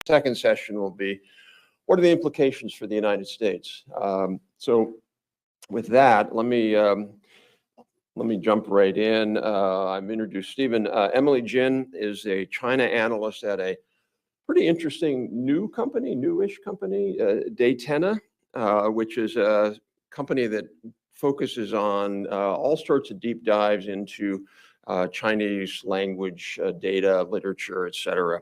second session will be, what are the implications for the United States? So with that, let me jump right in. I've introduced Stephen. Emily Jin is a China analyst at a pretty interesting new company, newish company, Daytena, which is a company that focuses on all sorts of deep dives into Chinese language, data, literature, et cetera.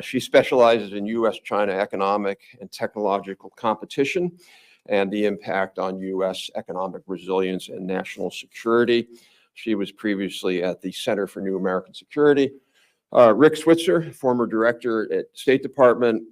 She specializes in U.S.-China economic and technological competition and the impact on U.S. economic resilience and national security. She was previously at the Center for New American Security. Rick Switzer, former director at State Department,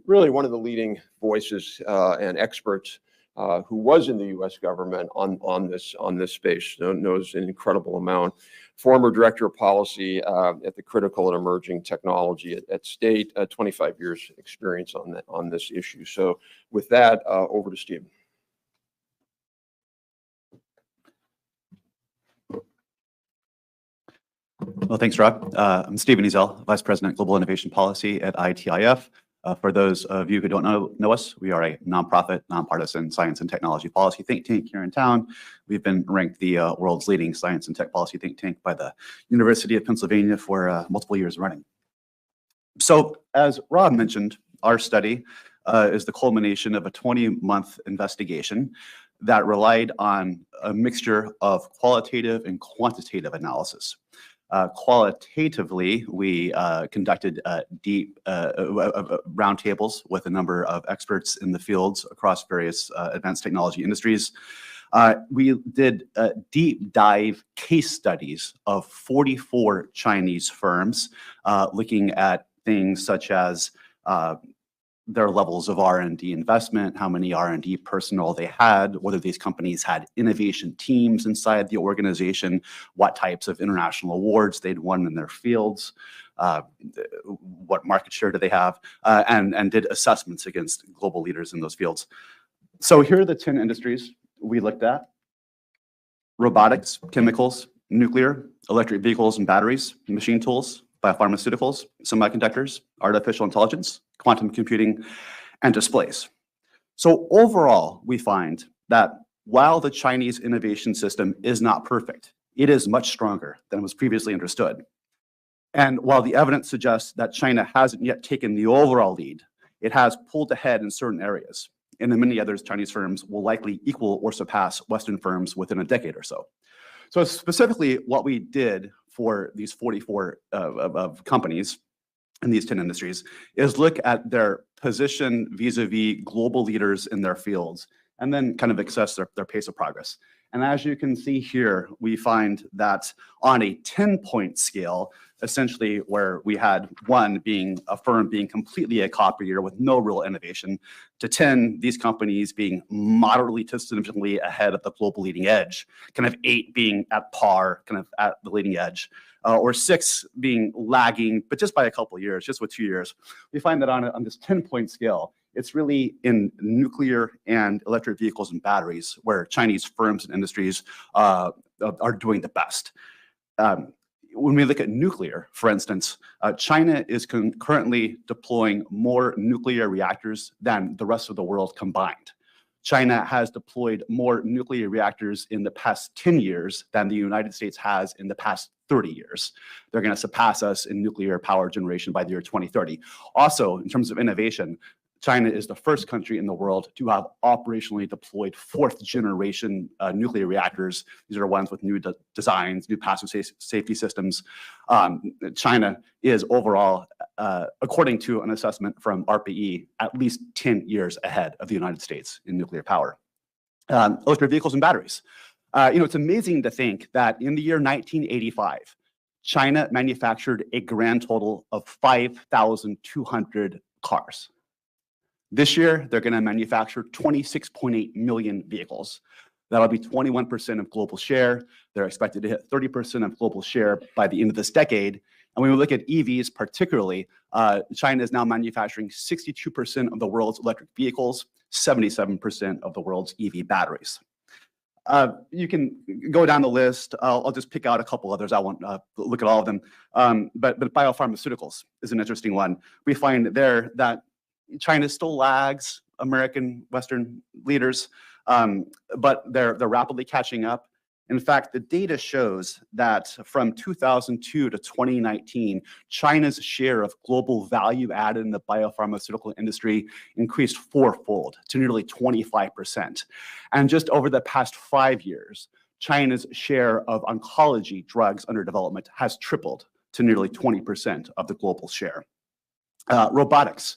really one of the leading voices and experts who was in the U.S. government on this space, knows an incredible amount. Former director of policy at the Critical and Emerging Technology at State, 25 years experience on this issue. So with that, over to Stephen. Well, thanks, Rob. I'm Stephen Ezell, Vice President, Global Innovation Policy at ITIF. For those of you who don't know us, we are a nonprofit, nonpartisan science and technology policy think tank here in town. We've been ranked the world's leading science and tech policy think tank by the University of Pennsylvania for multiple years running. So, as Rob mentioned, our study is the culmination of a 20-month investigation that relied on a mixture of qualitative and quantitative analysis. Qualitatively, we conducted deep roundtables with a number of experts in the fields across various advanced technology industries. We did deep dive case studies of 44 Chinese firms, looking at things such as their levels of R&D investment, how many R&D personnel they had, whether these companies had innovation teams inside the organization, what types of international awards they'd won in their fields, what market share do they have, and did assessments against global leaders in those fields. So here are the 10 industries we looked at: robotics, chemicals, nuclear, electric vehicles and batteries, machine tools, biopharmaceuticals, semiconductors, artificial intelligence, quantum computing, and displays. So overall, we find that while the Chinese innovation system is not perfect, it is much stronger than was previously understood. And while the evidence suggests that China hasn't yet taken the overall lead, it has pulled ahead in certain areas. And in many others, Chinese firms will likely equal or surpass Western firms within a decade or so. So specifically, what we did for these 44 of companies in these 10 industries is look at their position vis-a-vis global leaders in their fields, and then kind of assess their pace of progress. And as you can see here, we find that on a 10-point scale, essentially where we had 1 being a firm being completely a copier with no real innovation, to 10, these companies being moderately to significantly ahead of the global leading edge, kind of 8 being at par, kind of at the leading edge, or 6 being lagging, but just by a couple of years, just with 2 years. We find that on this 10-point scale, it's really in nuclear and electric vehicles and batteries where Chinese firms and industries are doing the best. When we look at nuclear, for instance, China is currently deploying more nuclear reactors than the rest of the world combined. China has deployed more nuclear reactors in the past 10 years than the United States has in the past 30 years. They're going to surpass us in nuclear power generation by the year 2030. Also, in terms of innovation, China is the first country in the world to have operationally deployed 4th generation nuclear reactors. These are ones with new designs, new passive safety systems. China is overall, according to an assessment from RPE, at least 10 years ahead of the United States in nuclear power. Electric vehicles and batteries. It's amazing to think that in the year 1985, China manufactured a grand total of 5,200 cars. This year, they're going to manufacture 26.8 million vehicles. That'll be 21% of global share. They're expected to hit 30% of global share by the end of this decade. And when we look at EVs particularly, China is now manufacturing 62% of the world's electric vehicles, 77% of the world's EV batteries. You can go down the list. I'll just pick out a couple others. I won't look at all of them. But biopharmaceuticals is an interesting one. We find there that China still lags American Western leaders, but they're rapidly catching up. In fact, the data shows that from 2002 to 2019, China's share of global value added in the biopharmaceutical industry increased fourfold to nearly 25%. And just over the past 5 years, China's share of oncology drugs under development has tripled to nearly 20% of the global share. Robotics.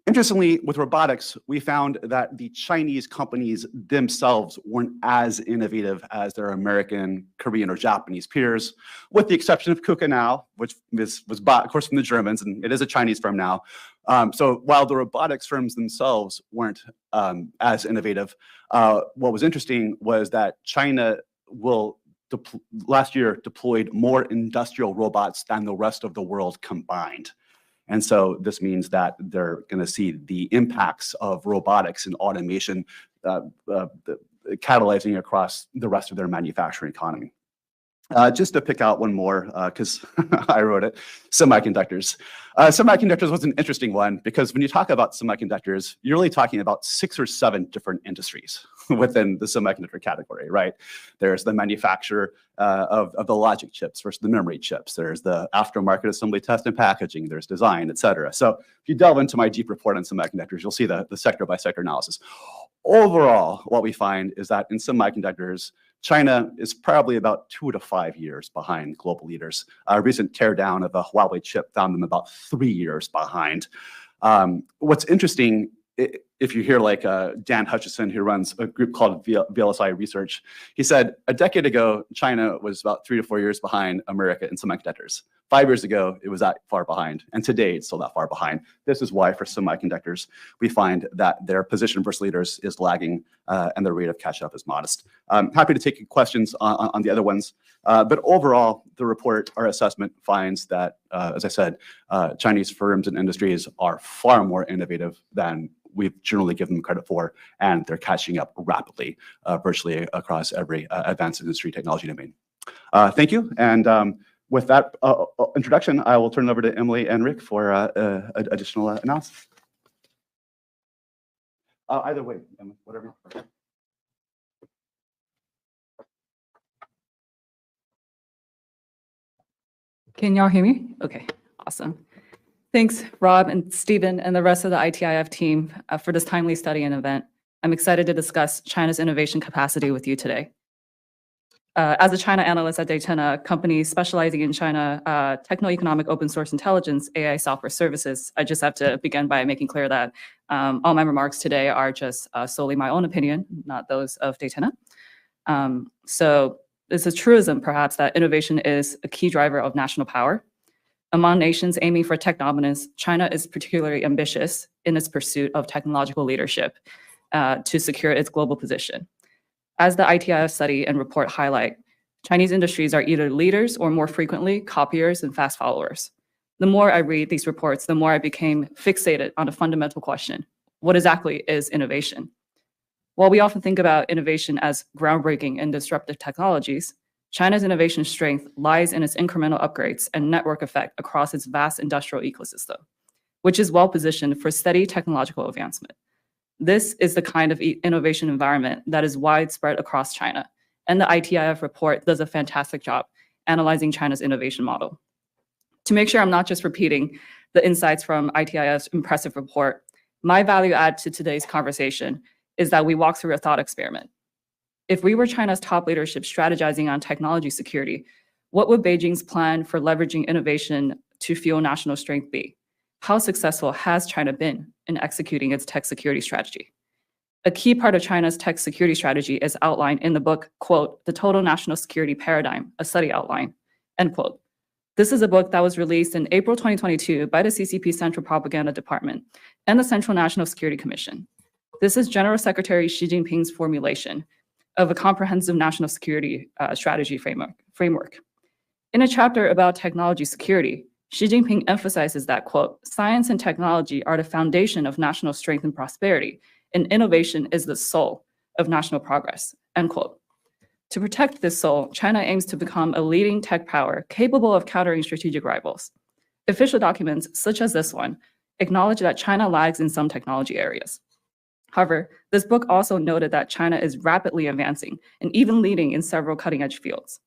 Interestingly, with robotics, we found that the Chinese companies themselves weren't as innovative as their American, Korean, or Japanese peers, with the exception of KUKA now, which was bought, of course, from the Germans, and it is a Chinese firm now. So while the robotics firms themselves weren't as innovative, what was interesting was that China last year deployed more industrial robots than the rest of the world combined. And so this means that they're going to see the impacts of robotics and automation catalyzing across the rest of their manufacturing economy. Just to pick out one more, because I wrote it, semiconductors. Semiconductors was an interesting one because when you talk about semiconductors, you're really talking about 6 or 7 different industries within the semiconductor category, right? There's the manufacturer of the logic chips versus the memory chips. There's the aftermarket assembly, test, and packaging. There's design, et cetera. So if you delve into my deep report on semiconductors, you'll see the sector-by-sector analysis. Overall, what we find is that in semiconductors, China is probably about 2 to 5 years behind global leaders. A recent teardown of a Huawei chip found them about 3 years behind. What's interesting, if you hear like Dan Hutchison, who runs a group called VLSI Research, he said a decade ago, China was about 3 to 4 years behind America in semiconductors. 5 years ago, it was that far behind. And today, it's still that far behind. This is why for semiconductors, we find that their position versus leaders is lagging and the rate of catch up is modest. I'm happy to take questions on the other ones. But overall, the report, our assessment finds that, as I said, Chinese firms and industries are far more innovative than we've generally given them credit for, and they're catching up rapidly, virtually across every advanced industry technology domain. Thank you. And with that introduction, I will turn it over to Emily and Rick for additional analysis. Either way, Emily, whatever. Can y'all hear me? Okay, awesome. Thanks, Rob and Stephen and the rest of the ITIF team for this timely study and event. I'm excited to discuss China's innovation capacity with you today. As a China analyst at Daytona, a company specializing in China techno-economic open source intelligence, AI software services, I just have to begin by making clear that all my remarks today are just solely my own opinion, not those of Daytona. So it's a truism, perhaps, that innovation is a key driver of national power. Among nations aiming for tech dominance, China is particularly ambitious in its pursuit of technological leadership to secure its global position. As the ITIF study and report highlight, Chinese industries are either leaders or more frequently copiers and fast followers. The more I read these reports, the more I became fixated on a fundamental question: what exactly is innovation? While we often think about innovation as groundbreaking and disruptive technologies, China's innovation strength lies in its incremental upgrades and network effect across its vast industrial ecosystem, which is well positioned for steady technological advancement. This is the kind of innovation environment that is widespread across China, and the ITIF report does a fantastic job analyzing China's innovation model. To make sure I'm not just repeating the insights from ITIF's impressive report, my value add to today's conversation is that we walk through a thought experiment. If we were China's top leadership strategizing on technology security, what would Beijing's plan for leveraging innovation to fuel national strength be? How successful has China been in executing its tech security strategy? A key part of China's tech security strategy is outlined in the book, quote, "The Total National Security Paradigm, a Study Outline," end quote. This is a book that was released in April 2022 by the CCP Central Propaganda Department and the Central National Security Commission. This is General Secretary Xi Jinping's formulation of a comprehensive national security strategy framework. In a chapter about technology security, Xi Jinping emphasizes that, quote, "Science and technology are the foundation of national strength and prosperity, and innovation is the soul of national progress," end quote. To protect this soul, China aims to become a leading tech power capable of countering strategic rivals. Official documents, such as this one, acknowledge that China lags in some technology areas. However, this book also noted that China is rapidly advancing and even leading in several cutting-edge fields.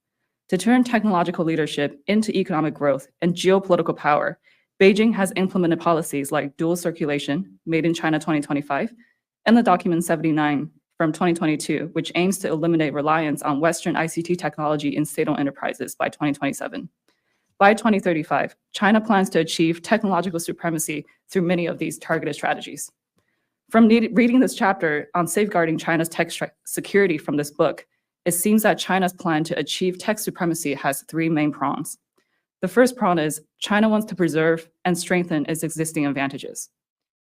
To turn technological leadership into economic growth and geopolitical power, Beijing has implemented policies like dual circulation, Made in China 2025, and the Document 79 from 2022, which aims to eliminate reliance on Western ICT technology in state-owned enterprises by 2027. By 2035, China plans to achieve technological supremacy through many of these targeted strategies. From reading this chapter on safeguarding China's tech security from this book, it seems that China's plan to achieve tech supremacy has three main prongs. The first prong is China wants to preserve and strengthen its existing advantages.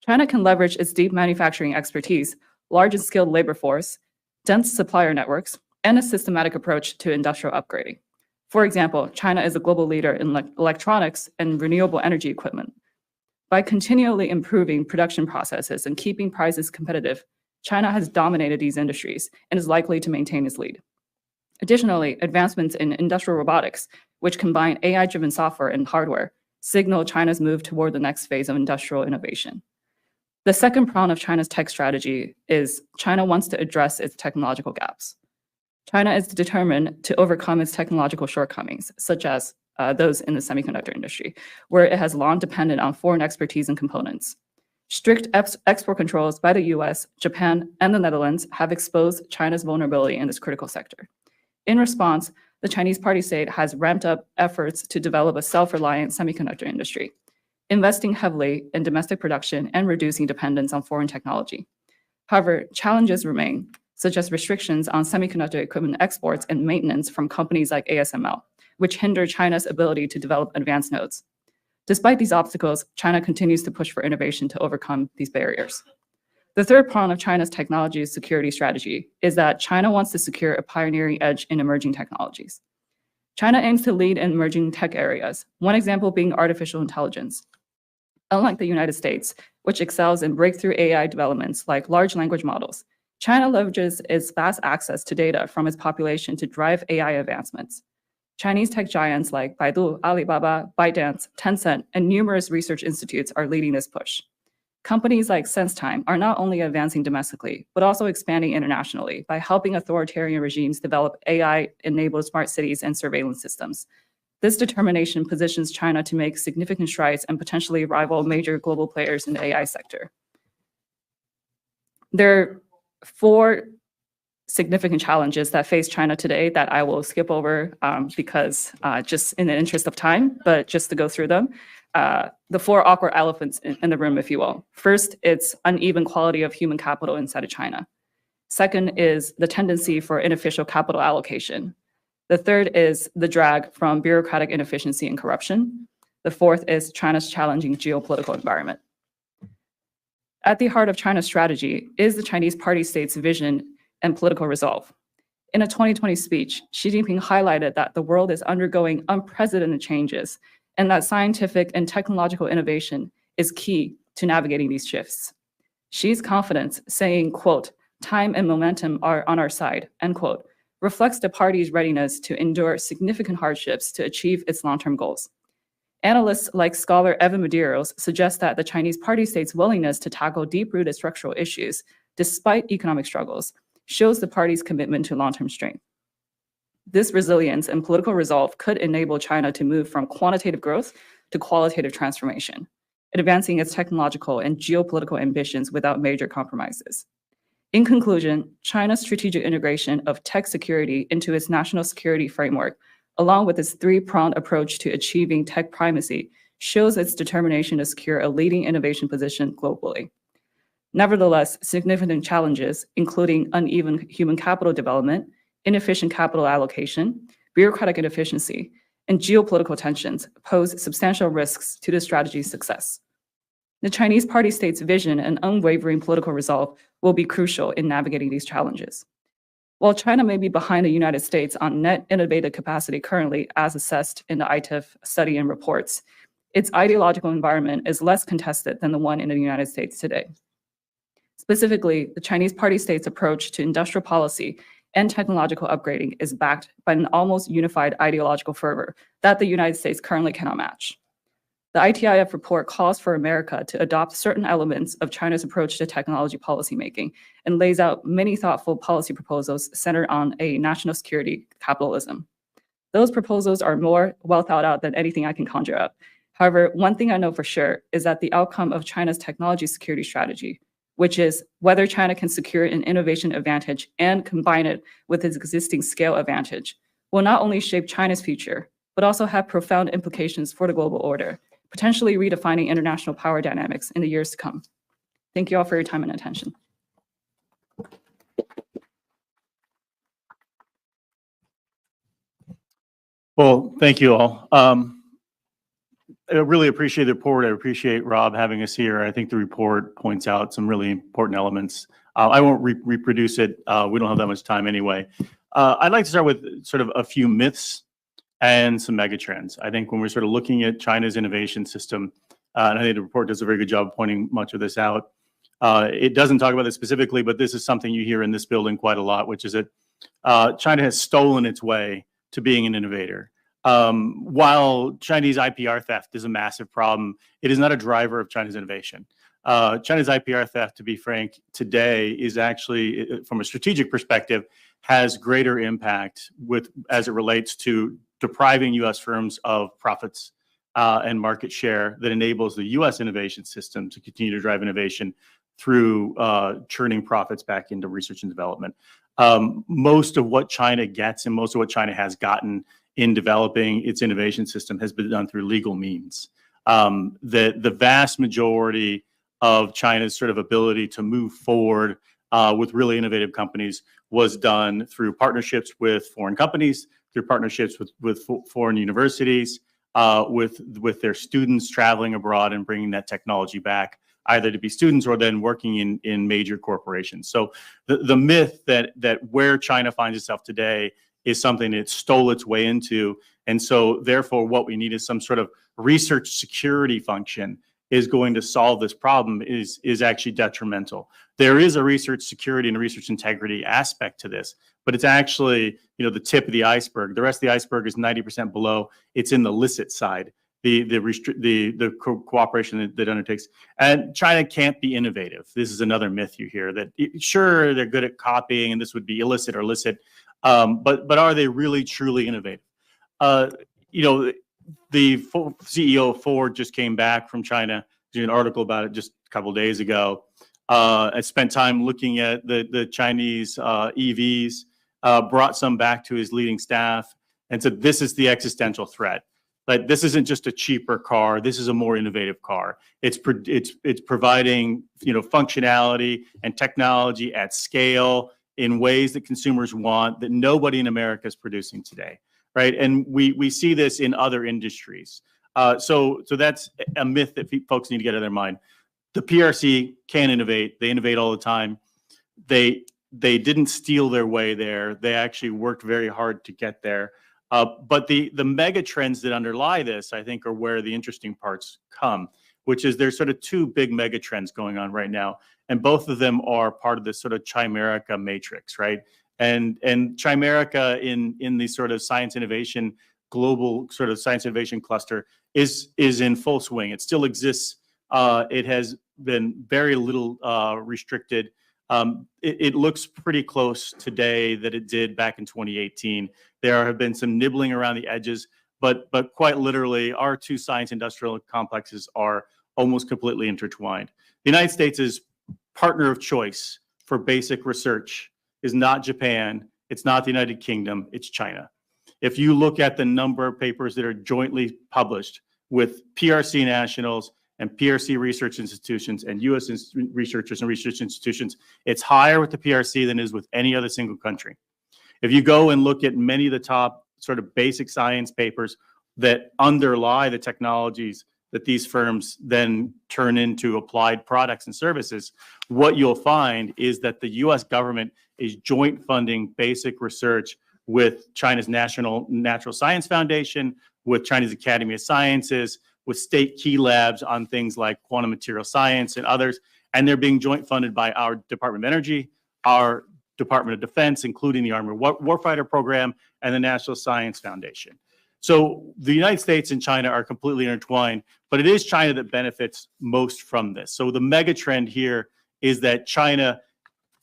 China can leverage its deep manufacturing expertise, large and skilled labor force, dense supplier networks, and a systematic approach to industrial upgrading. For example, China is a global leader in electronics and renewable energy equipment. By continually improving production processes and keeping prices competitive, China has dominated these industries and is likely to maintain its lead. Additionally, advancements in industrial robotics, which combine AI-driven software and hardware, signal China's move toward the next phase of industrial innovation. The second prong of China's tech strategy is China wants to address its technological gaps. China is determined to overcome its technological shortcomings, such as those in the semiconductor industry, where it has long depended on foreign expertise and components. Strict export controls by the US, Japan, and the Netherlands have exposed China's vulnerability in this critical sector. In response, the Chinese Party State has ramped up efforts to develop a self-reliant semiconductor industry, investing heavily in domestic production and reducing dependence on foreign technology. However, challenges remain, such as restrictions on semiconductor equipment exports and maintenance from companies like ASML, which hinder China's ability to develop advanced nodes. Despite these obstacles, China continues to push for innovation to overcome these barriers. The third prong of China's technology security strategy is that China wants to secure a pioneering edge in emerging technologies. China aims to lead in emerging tech areas, one example being artificial intelligence. Unlike the United States, which excels in breakthrough AI developments like large language models, China leverages its vast access to data from its population to drive AI advancements. Chinese tech giants like Baidu, Alibaba, ByteDance, Tencent, and numerous research institutes are leading this push. Companies like SenseTime are not only advancing domestically, but also expanding internationally by helping authoritarian regimes develop AI-enabled smart cities and surveillance systems. This determination positions China to make significant strides and potentially rival major global players in the AI sector. There are four significant challenges that face China today that I will skip over because just in the interest of time, but just to go through them. The four awkward elephants in the room, if you will. First, it's uneven quality of human capital inside of China. Second is the tendency for inofficial capital allocation. The third is the drag from bureaucratic inefficiency and corruption. The fourth is China's challenging geopolitical environment. At the heart of China's strategy is the Chinese Party State's vision and political resolve. In a 2020 speech, Xi Jinping highlighted that the world is undergoing unprecedented changes and that scientific and technological innovation is key to navigating these shifts. Xi's confidence, saying, quote, "Time and momentum are on our side," end quote, reflects the party's readiness to endure significant hardships to achieve its long-term goals. Analysts like scholar Evan Medeiros suggest that the Chinese Party State's willingness to tackle deep-rooted structural issues, despite economic struggles, shows the party's commitment to long-term strength. This resilience and political resolve could enable China to move from quantitative growth to qualitative transformation, advancing its technological and geopolitical ambitions without major compromises. In conclusion, China's strategic integration of tech security into its national security framework, along with its three-pronged approach to achieving tech primacy, shows its determination to secure a leading innovation position globally. Nevertheless, significant challenges, including uneven human capital development, inefficient capital allocation, bureaucratic inefficiency, and geopolitical tensions pose substantial risks to the strategy's success. The Chinese Party State's vision and unwavering political resolve will be crucial in navigating these challenges. While China may be behind the United States on net innovative capacity currently as assessed in the ITIF study and reports, its ideological environment is less contested than the one in the United States today. Specifically, the Chinese Party State's approach to industrial policy and technological upgrading is backed by an almost unified ideological fervor that the United States currently cannot match. The ITIF report calls for America to adopt certain elements of China's approach to technology policymaking and lays out many thoughtful policy proposals centered on a national security capitalism. Those proposals are more well thought out than anything I can conjure up. However, one thing I know for sure is that the outcome of China's technology security strategy, which is whether China can secure an innovation advantage and combine it with its existing scale advantage, will not only shape China's future, but also have profound implications for the global order, potentially redefining international power dynamics in the years to come. Thank you all for your time and attention. Well, thank you all. I really appreciate the report. I appreciate Rob having us here. I think the report points out some really important elements. I won't reproduce it. We don't have that much time anyway. I'd like to start with sort of a few myths and some megatrends. I think when we're sort of looking at China's innovation system, and I think the report does a very good job of pointing much of this out. It doesn't talk about this specifically, but this is something you hear in this building quite a lot, which is that China has stolen its way to being an innovator. While Chinese IPR theft is a massive problem, it is not a driver of China's innovation. China's IPR theft, to be frank, today is actually, from a strategic perspective, has greater impact as it relates to depriving U.S. firms of profits and market share that enables the U.S. innovation system to continue to drive innovation through churning profits back into research and development. Most of what China gets and most of what China has gotten in developing its innovation system has been done through legal means. The vast majority of China's sort of ability to move forward with really innovative companies was done through partnerships with foreign companies, through partnerships with foreign universities, with their students traveling abroad and bringing that technology back, either to be students or then working in major corporations. So the myth that where China finds itself today is something it stole its way into. And so therefore what we need is some sort of research security function is going to solve this problem is actually detrimental. There is a research security and a research integrity aspect to this, but it's actually, the tip of the iceberg. The rest of the iceberg is 90% below. It's in the licit side, the cooperation that undertakes. And China can't be innovative. This is another myth you hear that sure, they're good at copying and this would be illicit or licit. But are they really truly innovative? The CEO of Ford just came back from China, did an article about it just a couple of days ago. I spent time looking at the Chinese EVs, brought some back to his leading staff and said, this is the existential threat. Like, this isn't just a cheaper car. This is a more innovative car. It's providing, functionality and technology at scale in ways that consumers want that nobody in America is producing today, right? And we see this in other industries. So that's a myth that folks need to get out of their mind. The PRC can innovate. They innovate all the time. They didn't steal their way there. They actually worked very hard to get there. But the mega trends that underlie this, I think, are where the interesting parts come, which is there's sort of two big mega trends going on right now. And both of them are part of this sort of Chimerica matrix, right? And Chimerica in the sort of science innovation, global sort of science innovation cluster is in full swing. It still exists. It has been very little restricted. It looks pretty close today that it did back in 2018. There have been some nibbling around the edges, but quite literally, our two science industrial complexes are almost completely intertwined. The United States' partner of choice for basic research is not Japan, it's not the United Kingdom, it's China. If you look at the number of papers that are jointly published with PRC nationals and PRC research institutions and U.S. researchers and research institutions, it's higher with the PRC than it is with any other single country. If you go and look at many of the top sort of basic science papers that underlie the technologies that these firms then turn into applied products and services, what you'll find is that the U.S. government is joint funding basic research with China's National Natural Science Foundation, with China's Academy of Sciences, with state key labs on things like quantum material science and others, and they're being joint funded by our Department of Energy, our Department of Defense, including the Army Warfighter Program and the National Science Foundation. So the United States and China are completely intertwined, but it is China that benefits most from this. So the mega trend here is that China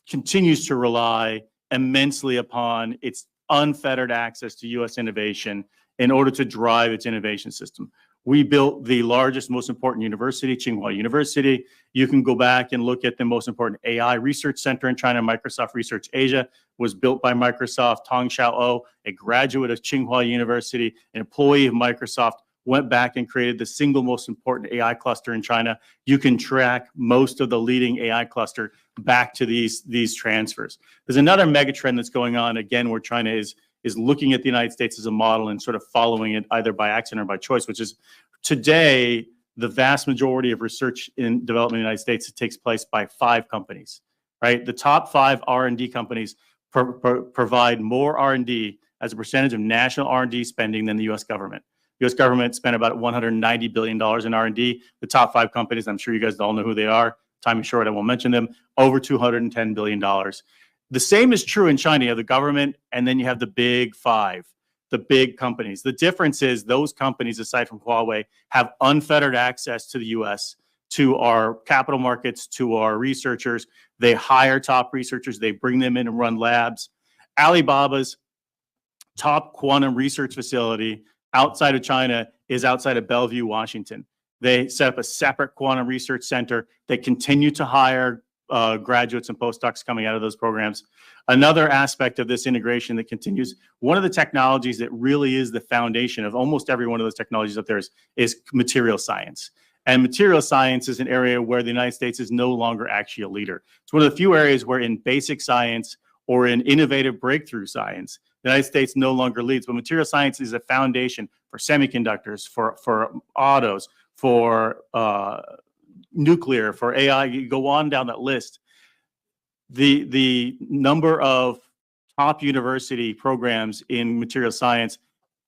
continues to rely immensely upon its unfettered access to U.S. innovation in order to drive its innovation system. We built the largest, most important university, Tsinghua University. You can go back and look at the most important AI research center in China. Microsoft Research Asia was built by Microsoft. Tong Xiao'ou, a graduate of Tsinghua University, an employee of Microsoft, went back and created the single most important AI cluster in China. You can track most of the leading AI cluster back to these transfers. There's another mega trend that's going on, again, where China is looking at the United States as a model and sort of following it either by accident or by choice, which is today, the vast majority of research in development in the United States takes place by 5 companies, right? The top 5 R&D companies provide more R&D as a percentage of national R&D spending than the U.S. government. The U.S. government spent about $190 billion in R&D. The top 5 companies, I'm sure you guys all know who they are. Time is short, I won't mention them. Over $210 billion. The same is true in China. You have the government, and then you have the big 5, the big companies. The difference is those companies, aside from Huawei, have unfettered access to the U.S., to our capital markets, to our researchers. They hire top researchers. They bring them in and run labs. Alibaba's top quantum research facility outside of China is outside of Bellevue, Washington. They set up a separate quantum research center. They continue to hire graduates and postdocs coming out of those programs. Another aspect of this integration that continues, one of the technologies that really is the foundation of almost every one of those technologies up there is material science. And material science is an area where the United States is no longer actually a leader. It's one of the few areas where in basic science or in innovative breakthrough science, the United States no longer leads. But material science is a foundation for semiconductors, for autos, for nuclear, for AI. You go on down that list. The number of top university programs in material science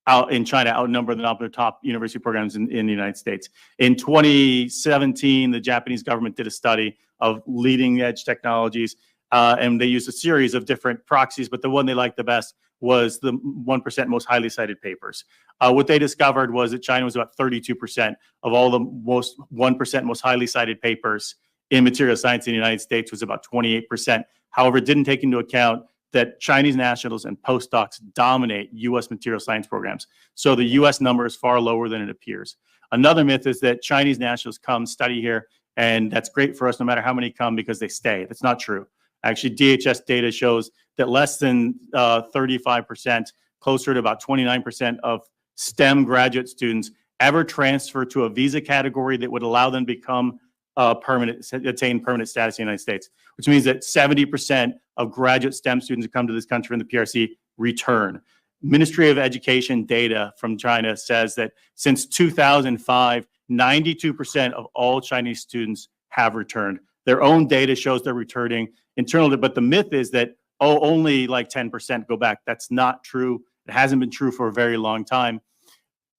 out in China outnumber the number of top university programs in the United States. In 2017, the Japanese government did a study of leading edge technologies, and they used a series of different proxies, but the one they liked the best was the 1% most highly cited papers. What they discovered was that China was about 32% of all the 1% most highly cited papers in material science in the United States was about 28%. However, it didn't take into account that Chinese nationals and postdocs dominate U.S. material science programs. So the U.S. number is far lower than it appears. Another myth is that Chinese nationals come study here, and that's great for us no matter how many come because they stay. That's not true. Actually, DHS data shows that less than 35%, closer to about 29% of STEM graduate students ever transfer to a visa category that would allow them to become attain permanent status in the United States, which means that 70% of graduate STEM students who come to this country in the PRC return. Ministry of Education data from China says that since 2005, 92% of all Chinese students have returned. Their own data shows they're returning internally, but the myth is that, only like 10% go back. That's not true. It hasn't been true for a very long time.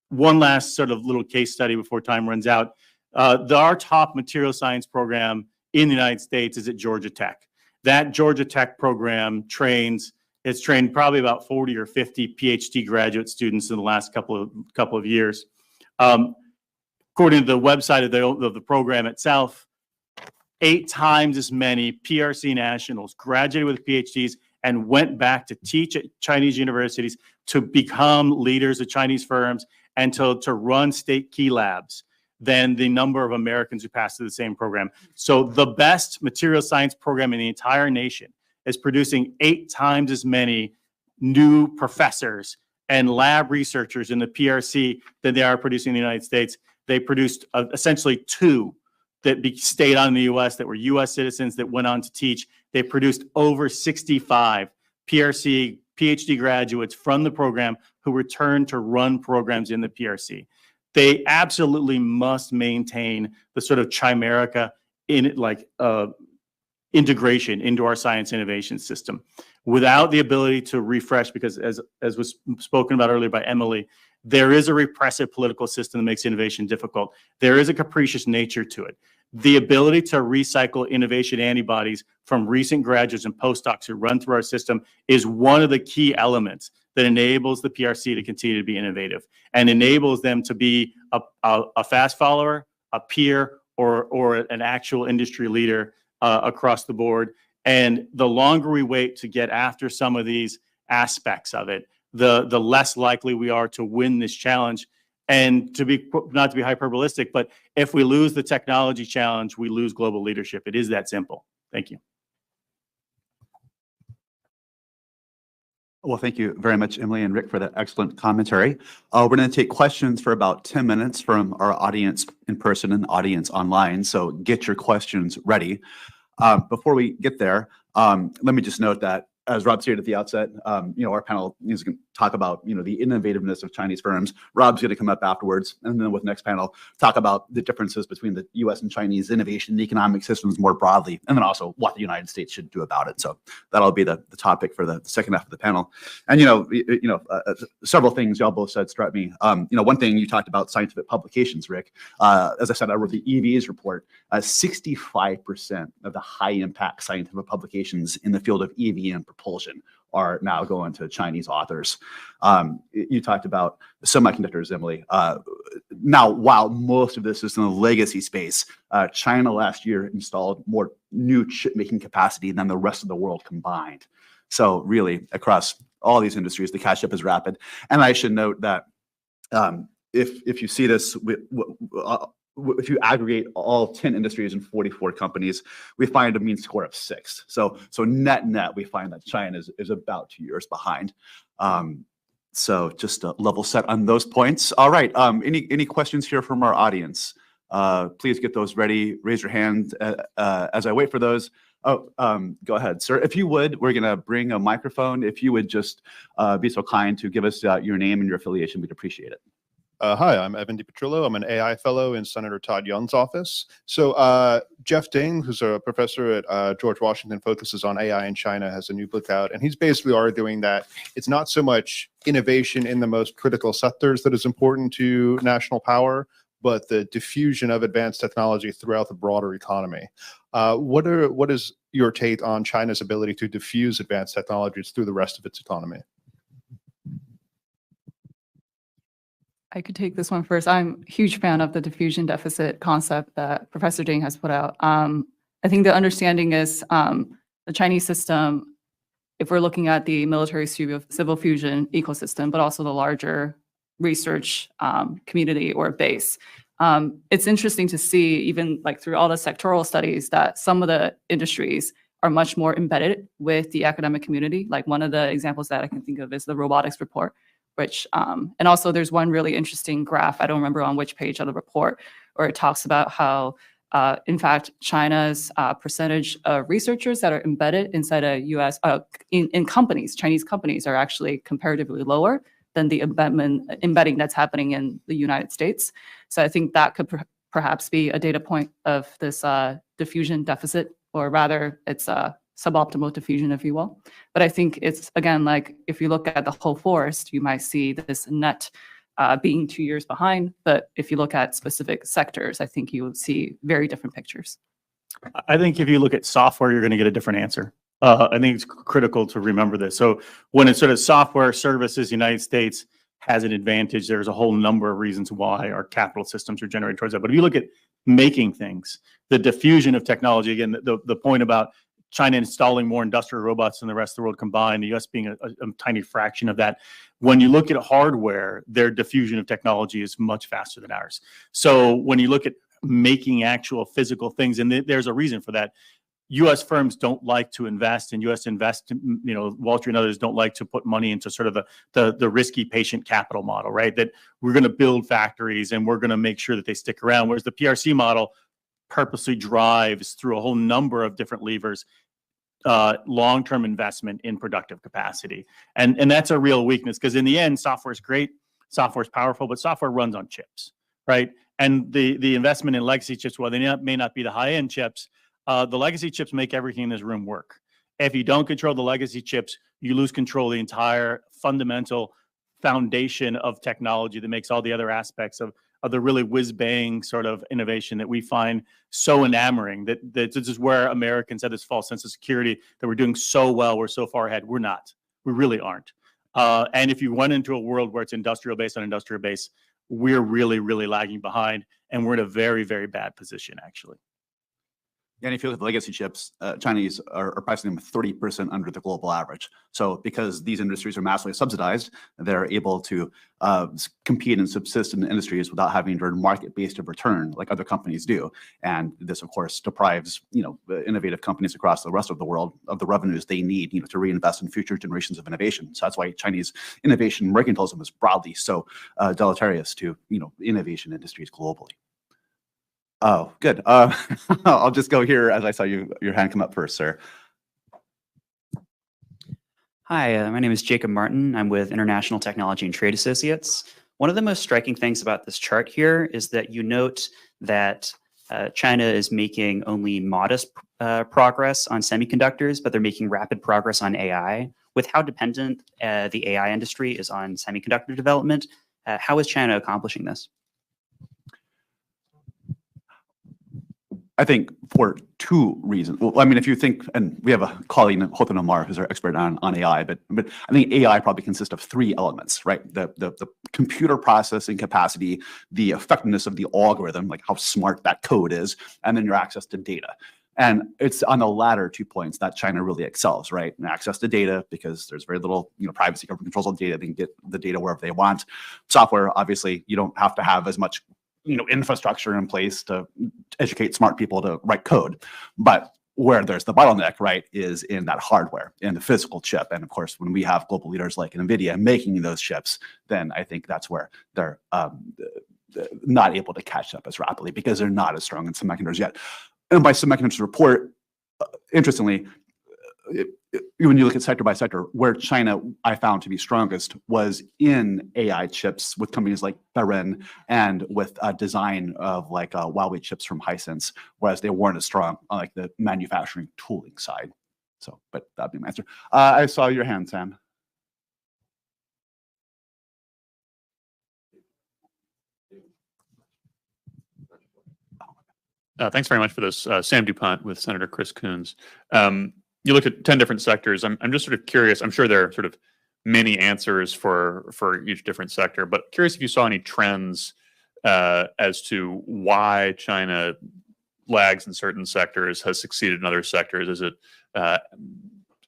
One last sort of little case study before time runs out. Our top material science program in the United States is at Georgia Tech. That Georgia Tech program it's trained probably about 40 or 50 PhD graduate students in the last couple of years. According to the website of the program itself, 8 times as many PRC nationals graduated with PhDs and went back to teach at Chinese universities, to become leaders of Chinese firms, and to run state key labs than the number of Americans who passed through the same program. So the best material science program in the entire nation is producing 8 times as many new professors and lab researchers in the PRC than they are producing in the United States. They produced essentially 2 that stayed on in the U.S. that were U.S. citizens that went on to teach. They produced over 65 PRC PhD graduates from the program who returned to run programs in the PRC. They absolutely must maintain the sort of chimerica integration into our science innovation system. Without the ability to refresh, because as was spoken about earlier by Emily, there is a repressive political system that makes innovation difficult. There is a capricious nature to it. the ability to recycle innovation antibodies from recent graduates and postdocs who run through our system is one of the key elements that enables the PRC to continue to be innovative and enables them to be a fast follower, a peer, or an actual industry leader across the board. And the longer we wait to get after some of these aspects of it, the less likely we are to win this challenge. And not to be hyperbolistic, but if we lose the technology challenge, we lose global leadership. It is that simple. Thank you. Well, thank you very much, Emily and Rick, for that excellent commentary. We're going to take questions for about 10 minutes from our audience in person and audience online. So get your questions ready. Before we get there, let me just note that, as Rob stated at the outset, our panel is going to talk about, the innovativeness of Chinese firms. Rob's going to come up afterwards, and then with the next panel, talk about the differences between the U.S. and Chinese innovation and economic systems more broadly, and then also what the United States should do about it. So that'll be the topic for the second half of the panel. And several things y'all both said struck me. One thing you talked about scientific publications, Rick. As I said, I wrote the EVs report. 65% of the high impact scientific publications in the field of EV and propulsion are now going to Chinese authors. You talked about semiconductors, Emily. Now, while most of this is in the legacy space, China last year installed more new chip making capacity than the rest of the world combined. So really, across all these industries, the catch up is rapid. And I should note that if you see this, if you aggregate all 10 industries and 44 companies, we find a mean score of 6. So net, we find that China is about 2 years behind. So just a level set on those points. All right. Any questions here from our audience? Please get those ready. Raise your hand as I wait for those. Oh, go ahead, sir. If you would, we're going to bring a microphone. If you would just be so kind to give us your name and your affiliation, we'd appreciate it. Hi, I'm Evan DiPetrillo. I'm an AI fellow in Senator Todd Young's office. So Jeff Ding, who's a professor at George Washington, focuses on AI in China, has a new book out, and he's basically arguing that it's not so much innovation in the most critical sectors that is important to national power, but the diffusion of advanced technology throughout the broader economy. What is your take on China's ability to diffuse advanced technologies through the rest of its economy? I could take this one first. I'm a huge fan of the diffusion deficit concept that Professor Ding has put out. I think the understanding is the Chinese system, if we're looking at the military civil fusion ecosystem, but also the larger research community or base, it's interesting to see, even like through all the sectoral studies, that some of the industries are much more embedded with the academic community. Like one of the examples that I can think of is the robotics report, which, and also there's one really interesting graph, I don't remember on which page of the report, where it talks about how, in fact, China's percentage of researchers that are embedded inside a US, in companies, Chinese companies, are actually comparatively lower than the embedding that's happening in the United States. So I think that could perhaps be a data point of this diffusion deficit, or rather it's suboptimal diffusion, if you will. But I think it's, again, like if you look at the whole forest, you might see this net being 2 years behind. But if you look at specific sectors, I think you will see very different pictures. I think if you look at software, you're going to get a different answer. I think it's critical to remember this. So when it's sort of software services, the United States has an advantage. There's a whole number of reasons why our capital systems are generated towards that. But if you look at making things, the diffusion of technology, again, the point about China installing more industrial robots than the rest of the world combined, the US being a tiny fraction of that. When you look at hardware, their diffusion of technology is much faster than ours. So when you look at making actual physical things, and there's a reason for that, US firms don't like to invest, and US Wall Street and others don't like to put money into sort of the risky patient capital model, right? That we're going to build factories and we're going to make sure that they stick around. Whereas the PRC model purposely drives through a whole number of different levers long-term investment in productive capacity. And that's a real weakness, because in the end, software is great, software is powerful, but software runs on chips, right? And the investment in legacy chips, while they may not be the high-end chips, the legacy chips make everything in this room work. If you don't control the legacy chips, you lose control of the entire fundamental foundation of technology that makes all the other aspects of of the really whiz-bang sort of innovation that we find so enamoring, that this is where Americans have this false sense of security that we're doing so well, we're so far ahead. We're not. We really aren't. And if you run into a world where it's industrial base on industrial base, we're really, really lagging behind, and we're in a very, very bad position, actually. And if you look at the legacy chips, Chinese are pricing them 30% under the global average. So because these industries are massively subsidized, they're able to compete and subsist in the industries without having to earn market-based return like other companies do. And this, of course, deprives innovative companies across the rest of the world of the revenues they need to reinvest in future generations of innovation. So that's why Chinese innovation mercantilism is broadly so deleterious to innovation industries globally. Oh, good. I'll just go here as I saw your hand come up first, sir. Hi, my name is Jacob Martin. I'm with International Technology and Trade Associates. One of the most striking things about this chart here is that you note that China is making only modest progress on semiconductors, but they're making rapid progress on AI. With how dependent the AI industry is on semiconductor development, how is China accomplishing this? I think for two reasons. Well, I mean, if you think, and we have a colleague, Hotan Omar, who's our expert on AI, but I think AI probably consists of three elements, right? The computer processing capacity, the effectiveness of the algorithm, like how smart that code is, and then your access to data. And it's on the latter 2 points that China really excels, right? And access to data, because there's very little privacy, government controls on data. They can get the data wherever they want. Software, obviously, you don't have to have as much infrastructure in place to educate smart people to write code. But where there's the bottleneck, right, is in that hardware, in the physical chip. And of course, when we have global leaders like NVIDIA making those chips, then I think that's where they're not able to catch up as rapidly because they're not as strong in semiconductors yet. And by Semiconductors Report, interestingly, when you look at sector by sector, where China I found to be strongest was in AI chips with companies like Baren and with design of like Huawei chips from Hisense, whereas they weren't as strong on like the manufacturing tooling side. So, but that'd be my answer. I saw your hand, Sam. Thanks very much for this. Sam DuPont with Senator Chris Coons. You looked at 10 different sectors. I'm just sort of curious. I'm sure there are sort of many answers for each different sector, but curious if you saw any trends as to why China lags in certain sectors, has succeeded in other sectors. Is it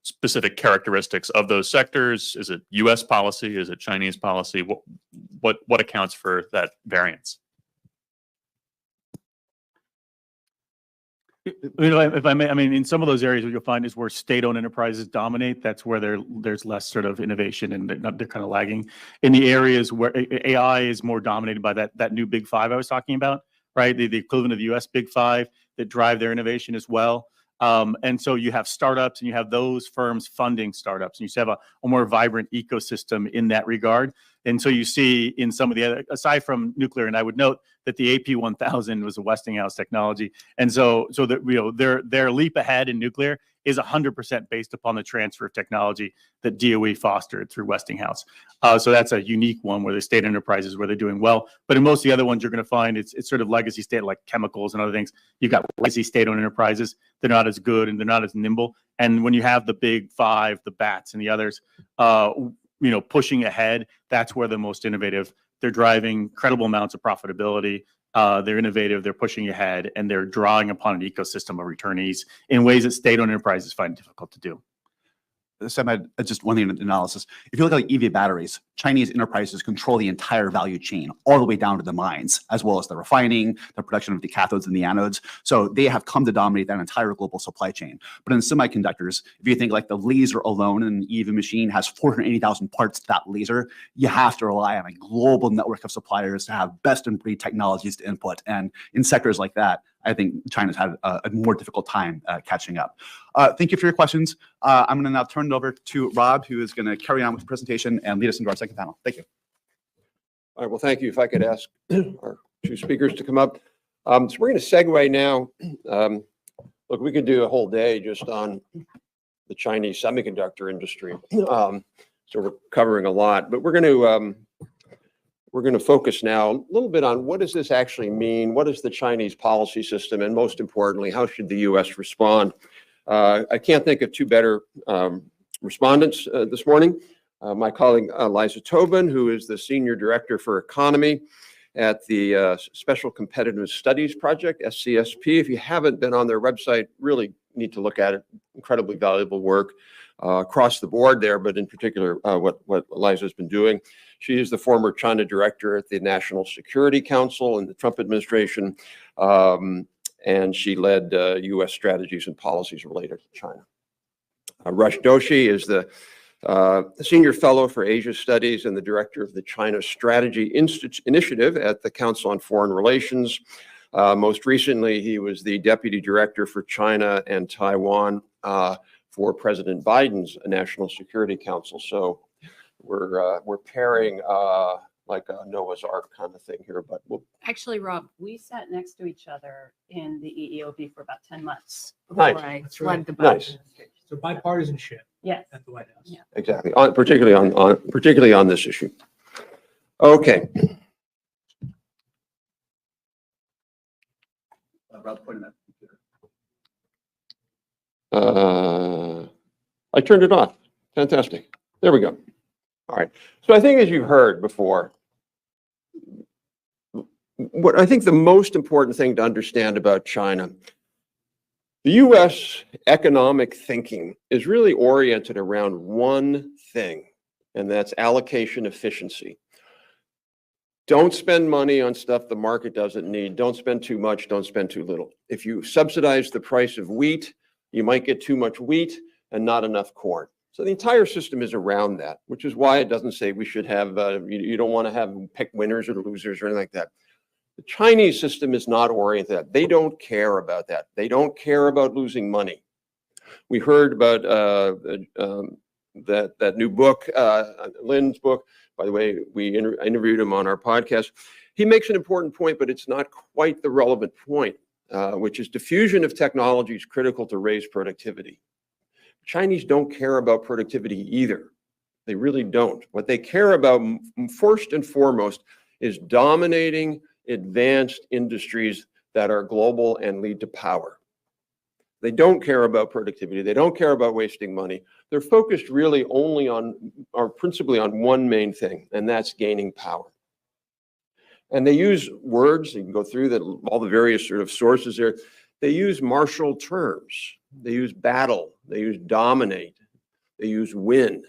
specific characteristics of those sectors? Is it U.S. policy? Is it Chinese policy? What accounts for that variance? If I may, I mean, in some of those areas, what you'll find is where state-owned enterprises dominate. That's where there's less sort of innovation, and they're kind of lagging. In the areas where AI is more dominated by that new Big Five I was talking about, right? The equivalent of the U.S. Big Five that drive their innovation as well. And so you have startups, and you have those firms funding startups, and you have a more vibrant ecosystem in that regard. And so you see in some of the other, aside from nuclear, and I would note that the AP1000 was a Westinghouse technology, and so that their leap ahead in nuclear is 100% based upon the transfer of technology that DOE fostered through Westinghouse. So that's a unique one where the state enterprises where they're doing well. But in most of the other ones, you're going to find it's sort of legacy state, like chemicals and other things. You've got legacy state-owned enterprises. They're not as good and they're not as nimble. And when you have the Big Five, the BATs and the others, pushing ahead, that's where the most innovative. They're driving incredible amounts of profitability. They're innovative, they're pushing ahead, and they're drawing upon an ecosystem of returnees in ways that state-owned enterprises find difficult to do. Sam, just one thing in analysis. If you look at like EV batteries, Chinese enterprises control the entire value chain, all the way down to the mines, as well as the refining, the production of the cathodes and the anodes. So they have come to dominate that entire global supply chain. But in semiconductors, if you think like the laser alone in an EV machine has 480,000 parts to that laser, you have to rely on a global network of suppliers to have best-in-breed technologies to input. And in sectors like that, I think China's had a more difficult time catching up. Thank you for your questions. I'm going to now turn it over to Rob, who is going to carry on with the presentation and lead us into our second panel. Thank you. All right, well, thank you. If I could ask our two speakers to come up. So we're going to segue now. Look, we could do a whole day just on the Chinese semiconductor industry. So we're covering a lot, but we're going to we're going to focus now a little bit on what does this actually mean? What is the Chinese policy system? And most importantly, how should the U.S. respond? I can't think of two better respondents this morning. My colleague Liza Tobin, who is the Senior Director for Economy at the Special Competitive Studies Project, SCSP. If you haven't been on their website, really need to look at it. Incredibly valuable work across the board there, but in particular, what Liza's been doing. She is the former China Director at the National Security Council in the Trump administration, and she led U.S. strategies and policies related to China. Rush Doshi is the Senior Fellow for Asia Studies and the Director of the China Strategy Initiative at the Council on Foreign Relations. Most recently, he was the Deputy Director for China and Taiwan for President Biden's National Security Council. So we're pairing like a Noah's Ark kind of thing here, but we'll. Actually, Rob, we sat next to each other in the EEOB for about 10 months Nice. before I That's led right. the budget. Nice. So bipartisanship Yes. at the White House. Yeah. Exactly, particularly on this issue. Okay. Rob, point that computer. I turned it off. Fantastic. There we go. All right. So I think as you've heard before, what I think the most important thing to understand about China, the U.S. economic thinking is really oriented around one thing, and that's allocation efficiency. Don't spend money on stuff the market doesn't need. Don't spend too much. Don't spend too little. If you subsidize the price of wheat, you might get too much wheat and not enough corn. So the entire system is around that, which is why it doesn't say we should have, you don't want to have pick winners or losers or anything like that. The Chinese system is not oriented that. They don't care about that. They don't care about losing money. We heard about that new book, Lynn's book. By the way, I interviewed him on our podcast. He makes an important point, but it's not quite the relevant point, which is diffusion of technology is critical to raise productivity. Chinese don't care about productivity either. They really don't. What they care about first and foremost is dominating advanced industries that are global and lead to power. They don't care about productivity. They don't care about wasting money. They're focused really only on, or principally on one main thing, and that's gaining power. And they use words, you can go through all the various sort of sources there. They use martial terms. They use battle. They use dominate. They use win.